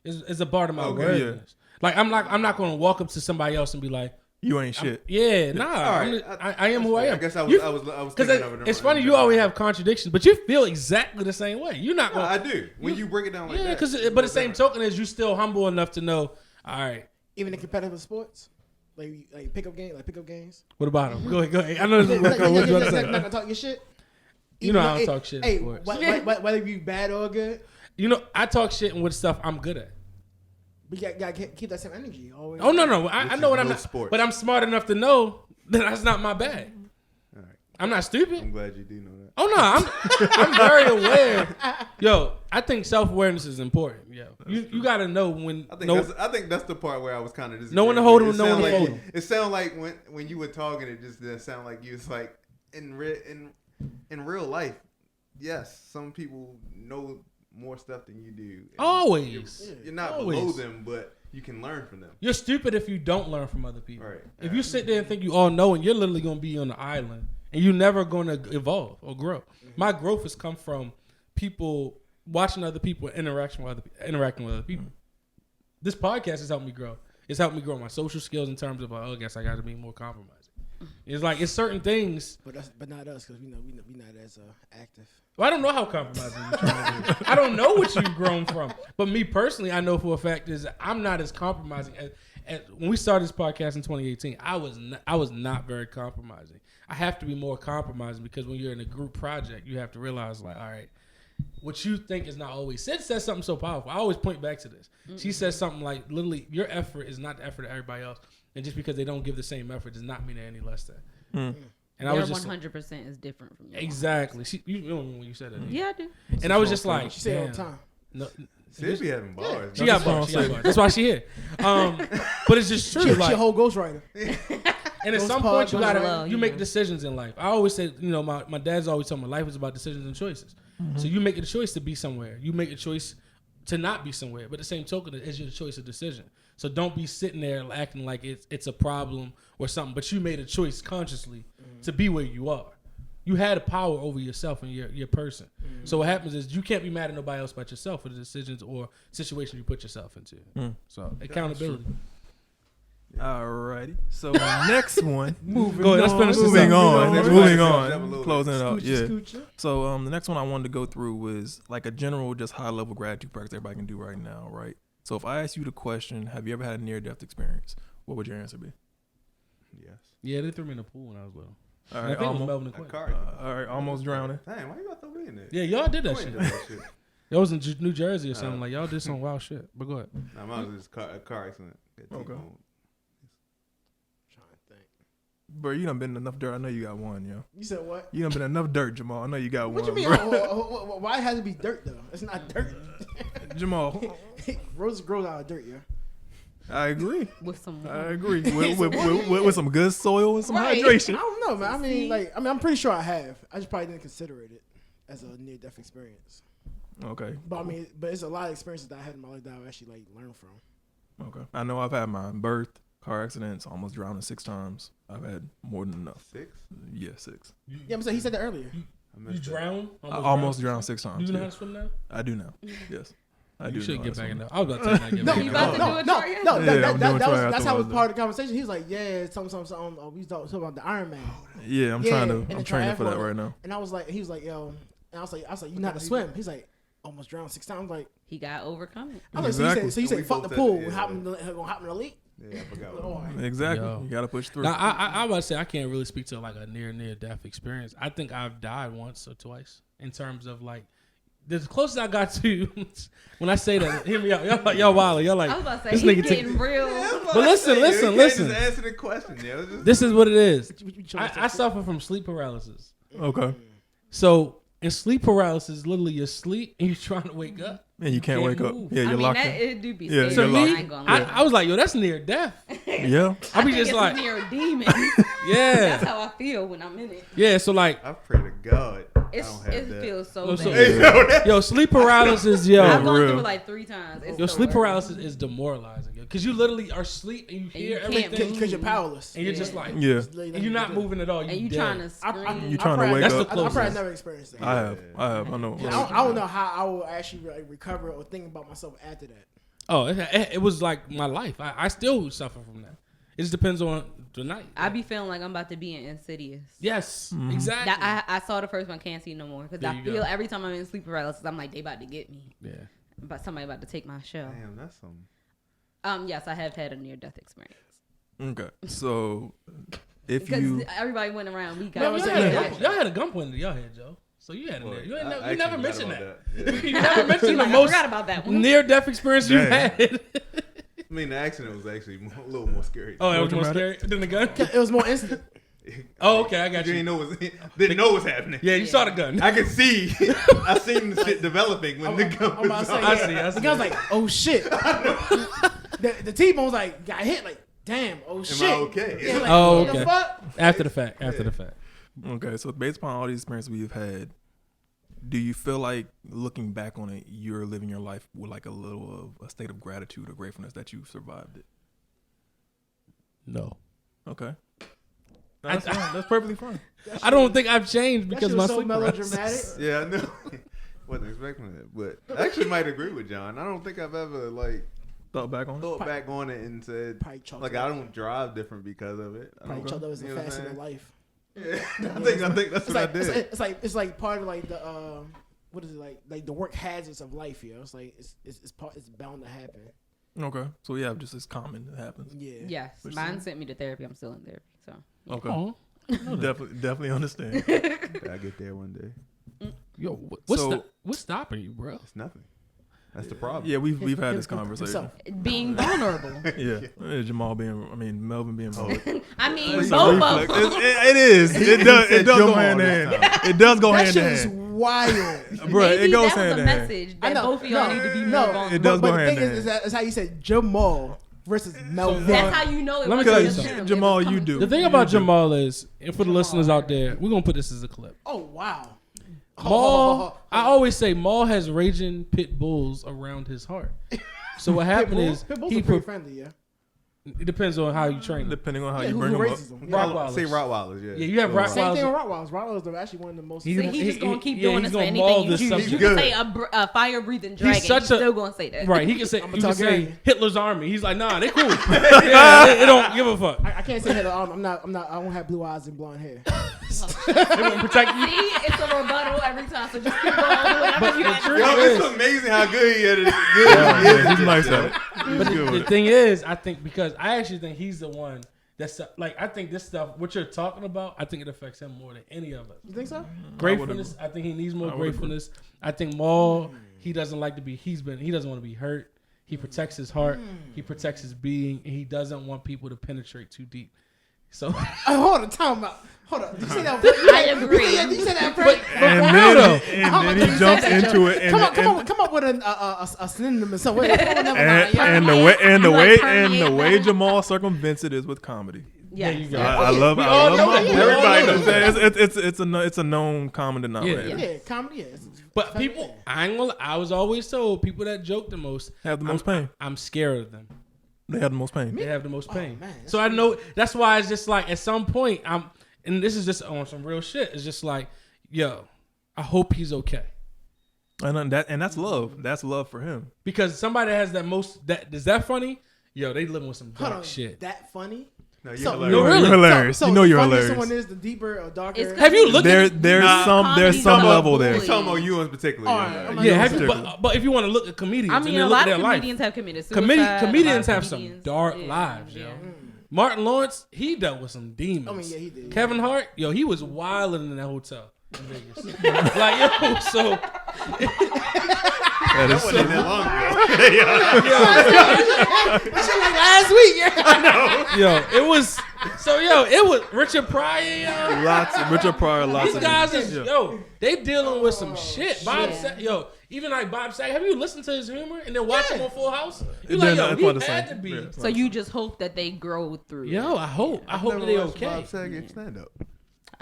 It's a part of my worthiness. Like I'm not going to walk up to somebody else and be like, You ain't shit. Nah. Right. I am who I am. I guess I was thinking of it. It's funny. You always have contradictions, but you feel exactly the same way. You're not No, going. I do. When you break it down like that. Yeah, but the same token is you still humble enough to know. All right. Even in competitive sports, like pickup games. What about him? Go ahead. I know this is Like, what you want to not say. gonna talk your shit. You know I don't talk shit in Hey, sports. whether you bad or good, You know I talk shit with stuff I'm good at. but you gotta keep that same energy always. Oh no! I know what I'm not. Sports. But I'm smart enough to know that that's not my bag. All right. I'm not stupid. I'm glad you do know that. Oh no, I'm very aware. Yo, I think self-awareness is important. Yo, you gotta know when. I think that's the part where I was kind of just know when to hold him, know when to fold him. It sounded like when you were talking, it just didn't sound like you was like in real life. Yes, some people know more stuff than you do. Always. You're not Always. below them, but you can learn from them. You're stupid if you don't learn from other people. Right. If you sit there and think you all know, and you're literally gonna be on the island, and you're never gonna evolve or grow. My growth has come from people watching other people, interacting with other people. This podcast has helped me grow. It's helped me grow my social skills in terms of, I guess I got to be more compromising. It's like it's certain things. But not us, because we not as active. Well, I don't know how compromising you're trying to do. I don't know what you've grown from. But me personally, I know for a fact is I'm not as compromising as when we started this podcast in 2018. I was not very compromising. I have to be more compromising because when you're in a group project, you have to realize like, all right, what you think is not always. Sid says something so powerful. I always point back to this. Mm-hmm. She says something like, literally, your effort is not the effort of everybody else. And just because they don't give the same effort does not mean they're any less than. Mm. And Their I was just 100% is different from yours. Exactly. You know when you said that. Yeah, I do. And I was just like, She say it all the time. No, Sid be having bars. she got bars. That's why she here. But it's just true. She Like, a whole ghostwriter. and at Ghost some pod, point, ghost you make decisions in life. I always say, my dad's always told me life is about decisions and choices. Mm-hmm. So you make a choice to be somewhere. You make a choice to not be somewhere. But the same token is your choice of decision. So don't be sitting there acting like it's a problem or something. But you made a choice consciously to be where you are. You had a power over yourself and your person. So what happens is you can't be mad at nobody else but yourself for the decisions or situations you put yourself into. So accountability. Alrighty. So next one. Go ahead. Let's finish this Moving up. on. Closing it out. Yeah. Scoocher. So the next one I wanted to go through was like a general, just high level gratitude practice everybody can do right now, right? So if I ask you the question, have you ever had a near death experience? What would your answer be? Yes. Yeah, they threw me in the pool when I was little. All I right, think it was almost, Melvin and Quinn. all right, almost drowning. Dang, why you got to throw me in there? Yeah, y'all did that You ain't shit. did that shit. Y'all was in New Jersey or something. Like y'all did some wild shit. But go ahead. Nah, mine was just a car accident. Okay. Trying to think. Bro, you done been in enough dirt. I know you got one, yo. You said what? You done been in enough dirt, Jamal. I know you got What one. you mean? Bro. Why it has to be dirt though? It's not dirt. Jamal, Roses grows out of dirt, yeah. I agree. With some I agree. With some good soil and some Right. I hydration. don't know, man. I'm pretty sure I have. I just probably didn't consider it as a near death experience. Okay. But but it's a lot of experiences that I had in my life that I actually like learn from. Okay. I know I've had mine. Birth, car accidents, almost drowning 6 times. I've had more than enough. 6? Yeah, 6. Yeah, I'm saying he said that earlier. You drowned? I almost drowned 6 times. You know how yeah. to swim now? I do now. Yes. I do You should know get how back to in swim. there. I was about to say not get back in you there. about to do a tryout? No, Yeah, I'm doing that's how it was triathlon. part of the conversation. He was like, yeah, something. We was talking about the Iron Man. Yeah, I'm Yeah, trying and to. the I'm training for that triathlon. right now. And I was like, he was like, yo, and I was like, you know how to swim? He's like, almost drowned 6 times. Like, He got overcome it. I was Exactly. like, so you So said we fuck the both pool. said- What yeah. gonna happen in the league? Yeah, I forgot. Oh, Exactly. Yo. You got to push through. Now, I was about to say I can't really speak to like a near death experience. I think I've died once or twice in terms of like the closest I got to when I say that. Hear me out, y'all wild. Y'all like I was about to this say, nigga he's getting real. But listen. You can't just answer the question. Yeah, This is what it is. What you trying to say? I suffer from sleep paralysis. Okay. So in sleep paralysis, literally you're asleep and you're trying to wake up. And you can't Can't wake up. move. Yeah, I you're mean, locked that in. it do be Yeah, scary. So you're me, locked I ain't gonna lie. I was like, yo, that's near death. Yeah. I be think just it's like, near a demon. yeah, That's how I feel when I'm in it. yeah. So like, I pray to God. I It don't have that. feels so No, so- bad. yo, sleep paralysis, yo. I've gone real. through it like 3 times. It's Yo, the sleep worst. paralysis is demoralizing, yo, because you literally are asleep and you hear you can't everything, Because you're powerless. and you're just like, Yeah. and you're not moving at all. You And you dead. trying to scream. You trying to wake That's up. the I probably closest. never experienced that. I have. I know. I don't know how I will actually like, recover or think about myself after that. Oh, it was like my life. I still suffer from that. It just depends on the night. I be feeling like I'm about to be in Insidious. Yes, Mm-hmm. exactly. That I saw the first one, can't see no more because There I you feel go. every time I'm in sleep paralysis, I'm like they about to get me, yeah. but somebody about to take my show. Damn, that's some. Yes, I have had a near death experience Okay. So if because you everybody went around. We got No, Y'all I'm had, saying- y'all had a gun pointed to y'all head, Joe. So you had a near. You, ain't I you never actually mentioned forgot that. about You never mentioned the I most forgot about that one. near death experience you Damn. had. I mean, the accident was actually a little more scary. Oh, that was more dramatic? scary than the gun. It was more instant. Oh, okay, I got You you. didn't know didn't know what's happening. Yeah, you saw the gun. I could see. I seen the shit developing when the gun I'm about was to say, on. I yeah. see, I see. The guy was like, oh shit. the T-Bone was like, got hit. Like, damn, oh shit. I okay? Yeah, like, Oh, what the okay. fuck? After the fact. After the fact. okay, so based upon all these experiences we've had, do you feel like looking back on it, you're living your life with like a little of a state of gratitude or gratefulness that you survived it? No. Okay. That's fine. That's perfectly fine. I don't think I've changed That because shit my was so sleep melodramatic. paralysis. Yeah, I know. Wasn't expecting that, but I actually might agree with John. I don't think I've ever like Thought back on it? thought back on it and said Probably chalked like it I up. don't drive different because of it. I Probably don't- chalked up as a you know what I'm facet of saying? life. Yeah, I think that's It's what I like, did. it's like part of like the what is it like the work hazards of life, yo. It's like it's bound to happen. Okay. So yeah, just as common it happens. Yeah. Yes, Which mine is- sent me to therapy. I'm still in therapy, so Okay. Oh. Definitely understand. I get there one day. Yo, what's stopping you, bro? It's nothing. That's the problem. Yeah, we've had this conversation. Himself. being vulnerable. Yeah. Jamal Melvin being vulnerable. I mean, It's a both reflex. of them. It is. It does said go Jamal hand in this hand. time. It does go That hand shit in is hand. wild. Bro, Maybe it goes that was hand a in hand. message I that know. both of y'all need to be more vulnerable. It does but go the hand thing in is hand. that's how you said Jamal versus Melvin. That's how you know it Let me wasn't tell you just something. him. It Jamal, was you coming do. The through. thing about Jamal is, and for the listeners out there, we're gonna put this as a clip. Oh wow. Maul, I always say Maul has raging pit bulls around his heart. So what happened is Pit bulls he are pretty friendly, yeah. it depends on how you train them. Depending on how Yeah, you who bring them up. raises them? Yeah. Rottweilers. Say Rottweilers, yeah. Yeah, you have So, Same thing with Rottweilers. Rottweilers. Rottweilers are actually one of the most. He- So he's just gonna keep yeah, doing he's this for gonna maul anything. this You subject. can Good. say a fire-breathing dragon. He's such you a still gonna say that. right. He can say I'm a you can say Targaryen. Hitler's army. He's like, nah, they cool. yeah, they don't give a fuck. I can't say that. I'm not. I don't have blue eyes and blonde hair. They won't protect you. See, it's a rebuttal every time. So just keep going. Whatever But you the have to truth Yo, is- it's amazing how good he is. Yeah, he's nice at it. But the thing is, I think because I actually think he's the one that's like I think this stuff what you're talking about, I think it affects him more than any of us. You think so? Gratefulness, I think he needs more I would gratefulness. I think Maul, he doesn't like to be. He doesn't want to be hurt. He protects his heart. He protects his being, and he doesn't want people to penetrate too deep. So Hold on, time out. Hold on. Did you say that? I agree. Did you say that? First? And then he jumps into it, Come up with a synonym or something. Never mind. and the like way Jamal circumvents it is with comedy. there you Yes. go. I love all know Maul. that. Everybody We all know knows. It's a known common denominator. Yeah, comedy is. But people, I ain't gonna. I was always told people that joke the most Have the most pain. I'm scared of them. They have the most pain. They have the most pain. man, that's so I know that's why it's just like at some point and this is just on some real shit. It's just like, yo, I hope he's okay. And that's love. That's love for him. Because somebody has that most that is that funny? Yo, they living with some Hold dark on. shit. That funny? No, So- you're No, hilarious. really? You're hilarious. So you know the you're funnier hilarious. someone is, the deeper or darker. It's Have you looked There's Nah, some level there. He's talking about you in particular. All right, yeah. I'm not Yeah, gonna have say you, that. but if you want to look at comedians, I and mean, then a look lot at their of life. comedians have committed suicide. Comedians A lot have of some comedians- dark yeah, lives, yo. yeah. Martin Lawrence, he dealt with some demons. I mean, yeah, he did. Kevin Hart, yo, he was wilding in that hotel in Vegas. Like, yo, so That is Wasn't that long ago. That shit like last week. Yeah. yo, it was Richard Pryor, yo. lots of Richard Pryor. Lots These of guys them. is Yeah. yo, they dealing with some shit. Bob, Yeah. even like Bob Saget. Have you listened to his humor and then watch him on Full House? You They're like, yo, not- he it's not the had same. to be. Yeah. So you just hope that they grow through. Yo, I hope Never that they watched okay. Bob Saget stand up.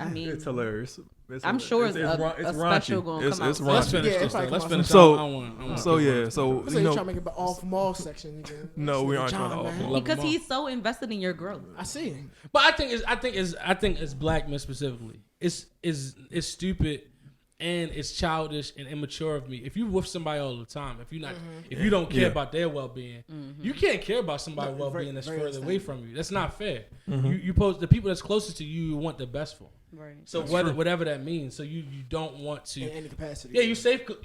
I mean, It's hilarious. I'm sure it's a raunchy. special gonna come out It's soon. Let's raunchy. finish Yeah, this. it's Though. like Let's come finish. out. So- I want So yeah, so So you you trying know, to make it the off mall section again? No, we aren't John, trying to off man. mall. Because he's so invested in your growth. I see. But I think it's black men specifically. It's stupid and it's childish and immature of me. If you with somebody all the time, if you don't care Yeah. about their well being, you can't care about somebody's No, well very- being that's very further away understandable. from you. That's not fair. You post the people that's closest to you want the best for. Right. So whatever that means. So you don't want to. In any capacity. Yeah, you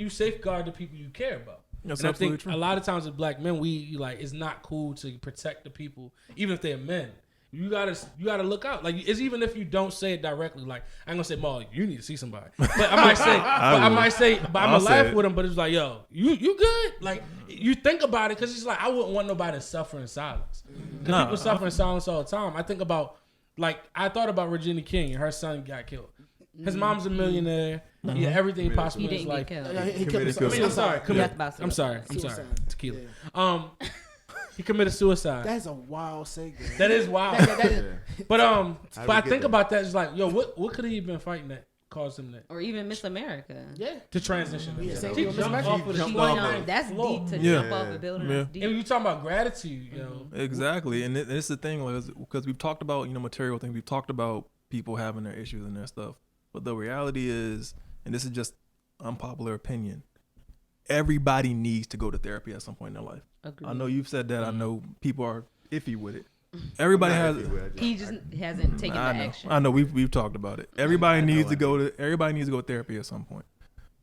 safeguard the people you care about. That's and I absolutely think true. a lot of times as black men, we like it's not cool to protect the people, even if they're men. You gotta look out. Like it's even if you don't say it directly. Like I ain't gonna say, "Molly, you need to see somebody." But I might say, I'm I'll gonna say laugh it. with him. But it's like, yo, you good? Like you think about it because it's like I wouldn't want nobody to suffer in silence. Because Nah. people suffer in silence all the time. I think about I thought about Regina King and her son got killed. His mom's a millionaire. Yeah, everything possible He in his didn't life. get killed. He Committed killed himself. suicide. I'm sorry. Yeah. I'm sorry. Suicide. Tequila. Yeah. He committed suicide. That's a wild segue. That is wild. But How but do I we think get there? about that. It's like, yo, what could he have been fighting that caused him that Or even Miss America. Yeah. to transition? Yeah, same He thing with jumped Miss off America. of the Jumped 29th off of- That's floor. deep to Yeah. jump off a building. Yeah. That's deep. And you talking about gratitude, yo. Exactly, and it's the thing, because we've talked about material things. We've talked about people having their issues and their stuff, but the reality is, and this is just unpopular opinion, everybody needs to go to therapy at some point in their life. Agreed. I know you've said that. I know people are iffy with it. I'm Everybody not has. happy with it. He just hasn't taken the I know. action. I know. We've talked about it. Everybody I know, needs to I go to. Everybody needs to go to therapy at some point.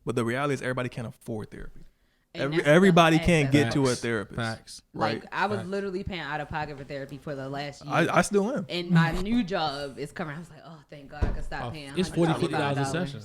But the reality is, everybody can't afford therapy. And that's the Everybody can't access. get to a Facts. therapist. Facts. Right. Like I was Facts. literally paying out of pocket for therapy for the last year. I still am. And my new job is coming. I was like, oh, thank God, I can stop Oh, paying. it's $40, $50 a session.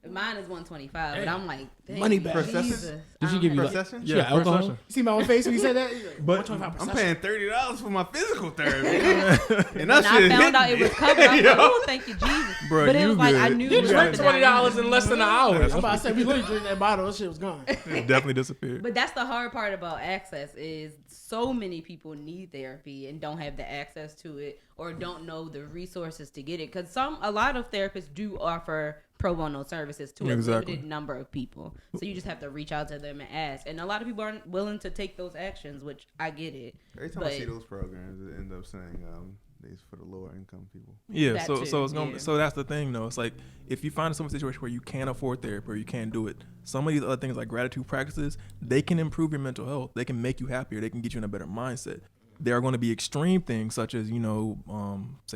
Mine is $125, but Damn. I'm like, thank Money you, back. Per session? Jesus. Did she I give you don't Per have- session? Yeah, first alcohol. session. You see my own face when you said that? But- 125%. I'm paying $30 for my physical therapy, and When that I shit found hit out it me. was covered, I was Yo. like, oh, thank you, Jesus. Bro, but it you was like, I good. knew You it was drank something I $20 needed. in less than an hour. I'm about to say, we literally drinking that bottle, that shit was gone. It definitely disappeared. But that's the hard part about access is so many people need therapy and don't have the access to it or don't know the resources to get it. Because a lot of therapists do offer pro bono services to a Exactly. limited number of people. So you just have to reach out to them and ask. And a lot of people aren't willing to take those actions, which I get it. Every time I see those programs, it end up saying these for the lower income people. Yeah, That so too, so it's gonna yeah. so that's the thing though. It's like if you find yourself in a situation where you can't afford therapy or you can't do it, some of these other things like gratitude practices, they can improve your mental health. They can make you happier. They can get you in a better mindset. There are going to be extreme things such as, say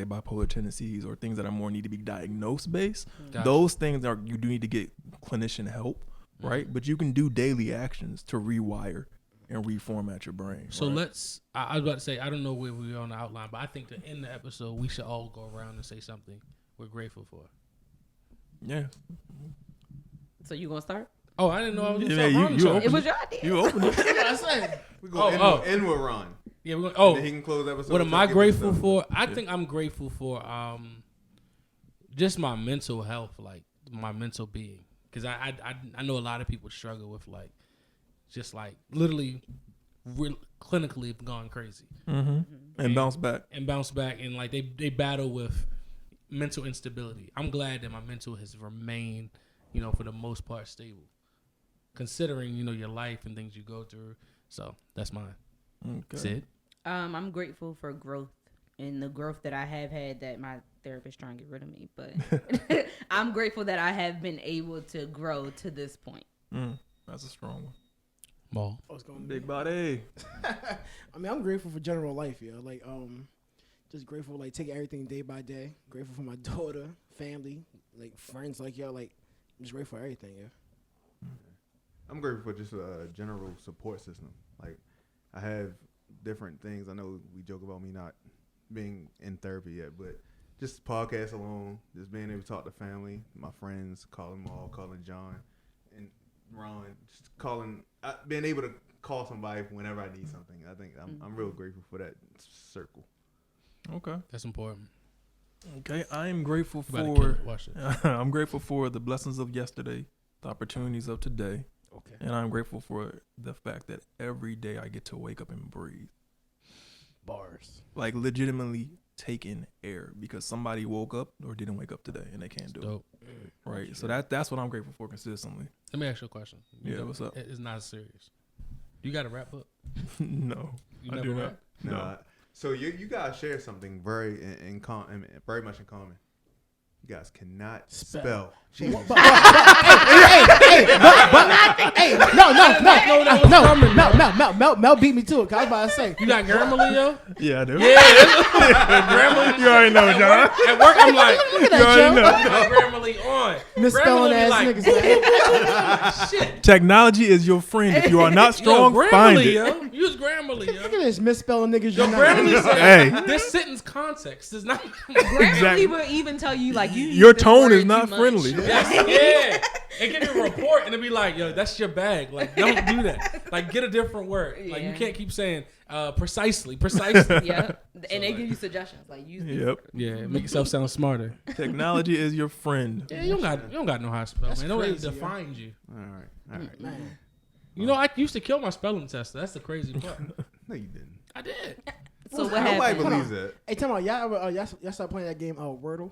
bipolar tendencies or things that are more need to be diagnosed based. Gotcha. Those things you do need to get clinician help, right? But you can do daily actions to rewire and reformat your brain. So right? I was about to say, I don't know where we are on the outline, but I think to end the episode, we should all go around and say something we're grateful for. Yeah. So you gonna start? Oh, I didn't know I was Yeah, going you to open It was your idea. You open it. That's what I said. We go end with Ron. Yeah, we're going And then he can close the episode. what am with I giving grateful stuff. for? I think I'm grateful for just my mental health, like my mental being. Because I know a lot of people struggle with just literally clinically gone crazy. And bounce back. And bounce back. And they battle with mental instability. I'm glad that my mental has remained, for the most part stable. Considering, your life and things you go through. So that's mine. Okay. Sid? I'm grateful for growth and the growth that I have had that my therapist trying to get rid of me. But I'm grateful that I have been able to grow to this point. That's a strong one. Maul. I was going Big body. I mean, I'm grateful for general life, yo. Just grateful, taking everything day by day. Grateful for my daughter, family, friends like y'all. I'm just grateful for everything, yo. I'm grateful for just a general support system. I have different things. I know we joke about me not being in therapy yet, but just podcast alone, just being able to talk to family, my friends, calling Maul, calling John, and Ron, just being able to call somebody whenever I need something. I think I'm real grateful for that circle. Okay. That's important. Okay. I am grateful You about to kill for it. Watch it. I'm grateful for the blessings of yesterday, the opportunities of today. Okay. And I'm grateful for the fact that every day I get to wake up and breathe. Bars. Legitimately take in air because somebody woke up or didn't wake up today and they can't do Dope. it. Right. So that's what I'm grateful for consistently. Let me ask you a question. Yeah, what's up? It's not serious. You got a rap book? No. You I never do rap? not. No. So you guys share something very very much in common. You guys cannot spell. Jesus. No, Mel beat me to it. 'Cause I was about to say. You got Grammarly, yo? Yeah, I do. Yeah, Grammarly. You already know, John. At work, I'm like, Look at You already that, know. Grammarly on. Misspelling Grammarly ass be niggas. Shit. Technology is your friend. If you are not strong, Yo, find Grammarly, it. yo. Use Grammarly, Look at yo. this misspelling niggas. Yo, you know. Grammarly said Hey. this sentence context does not. Grammarly Exactly. will even tell you you Your use this tone word is too not much. friendly. Yes, yeah. It give you a report and it'll be like, yo, that's your bag. Don't do that. Get a different word. You Yeah. can't keep saying precisely. Yeah, and they give you suggestions use these. Yep. Yeah, make yourself sound smarter. Technology is your friend. Yeah, you don't got no how to spell, That's man. Don't let it crazy, yo. define you. All right. Man. I used to kill my spelling tester. That's the crazy part. No, you didn't. I did. So what Nobody happened? believes that. Hey, tell me, y'all started playing that game, Wordle?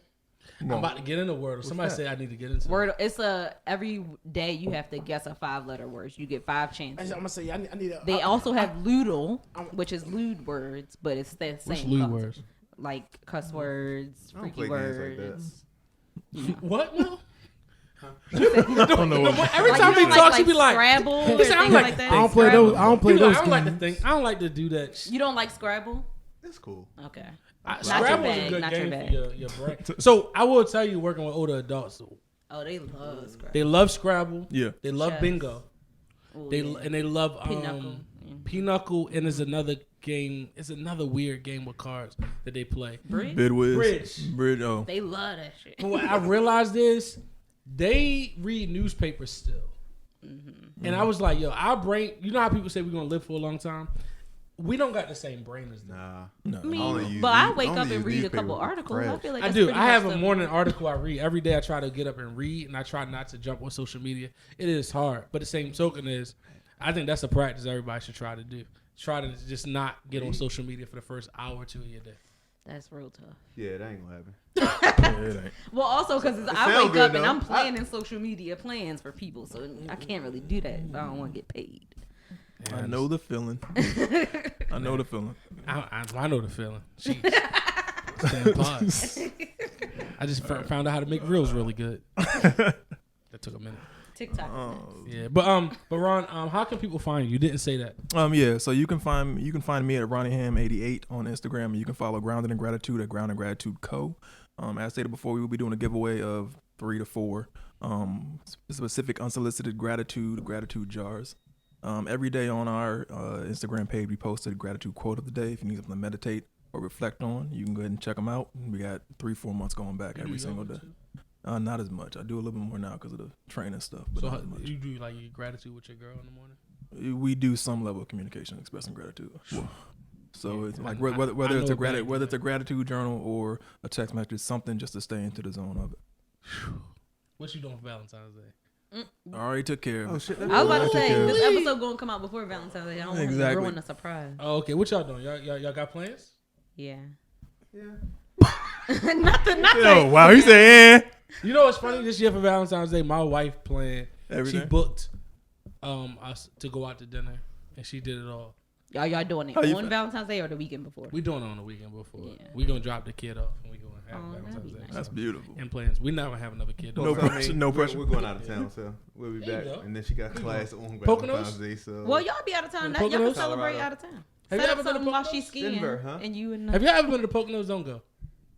I'm about to get into Wordle. Somebody that? say I need to get into Word. It's every day you have to guess a 5-letter word. You get 5 chances. I'm gonna say, I need a. They also have Loodle, which is lewd words, but it's the same. What's lewd concept. words? Like cuss words, I don't freaky play games like words. What? No. I don't know. Every Like, time you he don't talks, he be like, Scrabble or He sound things like- like that. I don't play those. I don't play you know, those. I don't like to games. think. I don't like to do that. You don't like Scrabble? It's cool. Okay. I, your Scrabble is a bag, good not your game bag. for your brain. So I will tell you, working with older adults, Oh, they love Scrabble. they love Scrabble. Yeah. They love Chess. bingo. Ooh, They yeah. and they love Pinochle. Yeah. Pinochle, and there's another game. It's another weird game with cards that they play. Bridge? Bidwiz. Bridge. Oh. They love that shit. But what I realized is they read newspapers still. And I was like, yo, our brain, you know how people say we're going to live for a long time? We don't got the same brain as them. Nah. No. I mean, only use but I news- wake only up and use read a newspaper couple for articles. I crap. feel like I that's do. pretty I have much a the- morning article I read. Every day I try to get up and read, and I try not to jump on social media. It is hard. But the same token is, I think that's a practice everybody should try to do. Try to just not get on social media for the first hour or two of your day. That's real tough. Yeah, that ain't gonna happen. Yeah, it ain't. Well, also because I sound wake up good, and though. I'm planning social media plans for people, so I can't really do that if I don't want to get paid. Yeah, I know the feeling. I know the feeling. I know the feeling. Jeez. Stand pause. I just found out how to make reels really good. That took a minute. TikTok. Yeah, but Ron, how can people find you? You didn't say that. Yeah, so you can find me at RonnieHam88 on Instagram, and you can follow Grounded in Gratitude at Grounded Gratitude Co. As stated before, we will be doing a giveaway of 3 to 4 specific unsolicited gratitude jars. Every day on our Instagram page, we posted a gratitude quote of the day. If you need something to meditate or reflect on, you can go ahead and check them out. We got 3-4 months going back every single day. Not as much. I do a little bit more now because of the training stuff. But So not as much. you do like your gratitude with your girl in the morning? We do some level of communication, expressing gratitude. So it's like I whether it's know a that, whether it's a gratitude journal or a text message, something just to stay into the zone of it. What you doing for Valentine's Day? I already took care of it. shit. I was about to took say care of this it. episode gonna come out before Valentine's Day. I don't want him to Exactly. ruin the surprise. Oh, okay. What y'all doing? Y'all got plans? Yeah. Yeah. nothing. Oh wow, he said You know what's funny? This year for Valentine's Day, my wife planned. Everything? She booked us to go out to dinner, and she did it all. Y'all doing it on Valentine's Day or the weekend before? We doing it on the weekend before. Yeah. We gonna drop the kid off, and we gonna have Oh, that'd Valentine's be Day. nice. That's beautiful. And plans. We never have another kid. No though. pressure, no pressure. We're going out of town, so we'll be There you back. go. And then she got class on Poconos? Valentine's Day. So Well, y'all be out of town. The Y'all can Poconos? celebrate Colorado. out of town. Have Set you up ever been to something while Poconos? she's skiing Denver, huh? and you and Have you ever been to Poconos? Don't go.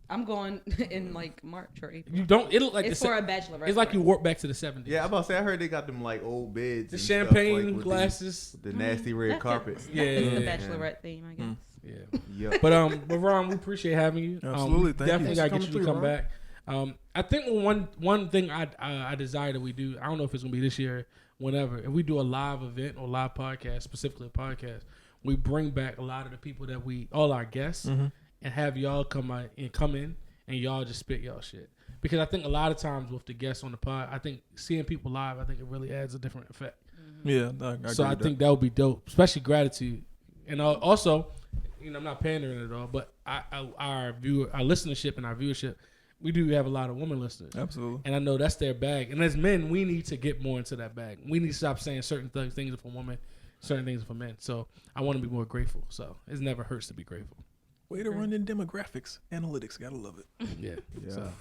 I'm going in like March or April. You don't. It look like It's the for a bachelorette. It's like you warp back to the 70s. yeah, I'm about to say I heard they got them like old beds. The and stuff, champagne like, with glasses. the nasty red carpet. Yeah, It's the yeah, bachelorette theme, I guess. Yeah. Yep. But Ron, we appreciate having you. Absolutely, thank you. Definitely gotta Thanks get for you to come coming back. I think one thing I desire that we do. I don't know if it's gonna be this year, whenever. If we do a live event or live podcast, specifically a podcast, we bring back a lot of the people that all our guests, and have y'all come in and y'all just spit y'all shit. Because I think a lot of times with the guests on the pod, I think seeing people live, I think it really adds a different effect. Yeah, I agree So I with think that would be dope, especially gratitude. And also, I'm not pandering at all, but our listenership and our viewership, we do have a lot of women listeners. Absolutely. And I know that's their bag. And as men, we need to get more into that bag. We need to stop saying certain things for women, certain things for men. So I want to be more grateful. So it never hurts to be grateful. Way to run in demographics, analytics. Gotta love it. Yeah. Yeah. So,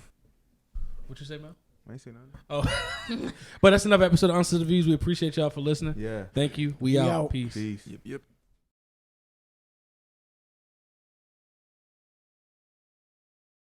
what you say, Mel? I ain't say nothing. Oh, but that's another episode of Unsolicited Views. We appreciate y'all for listening. Yeah. Thank you. We out. out. Peace. Peace. Yep.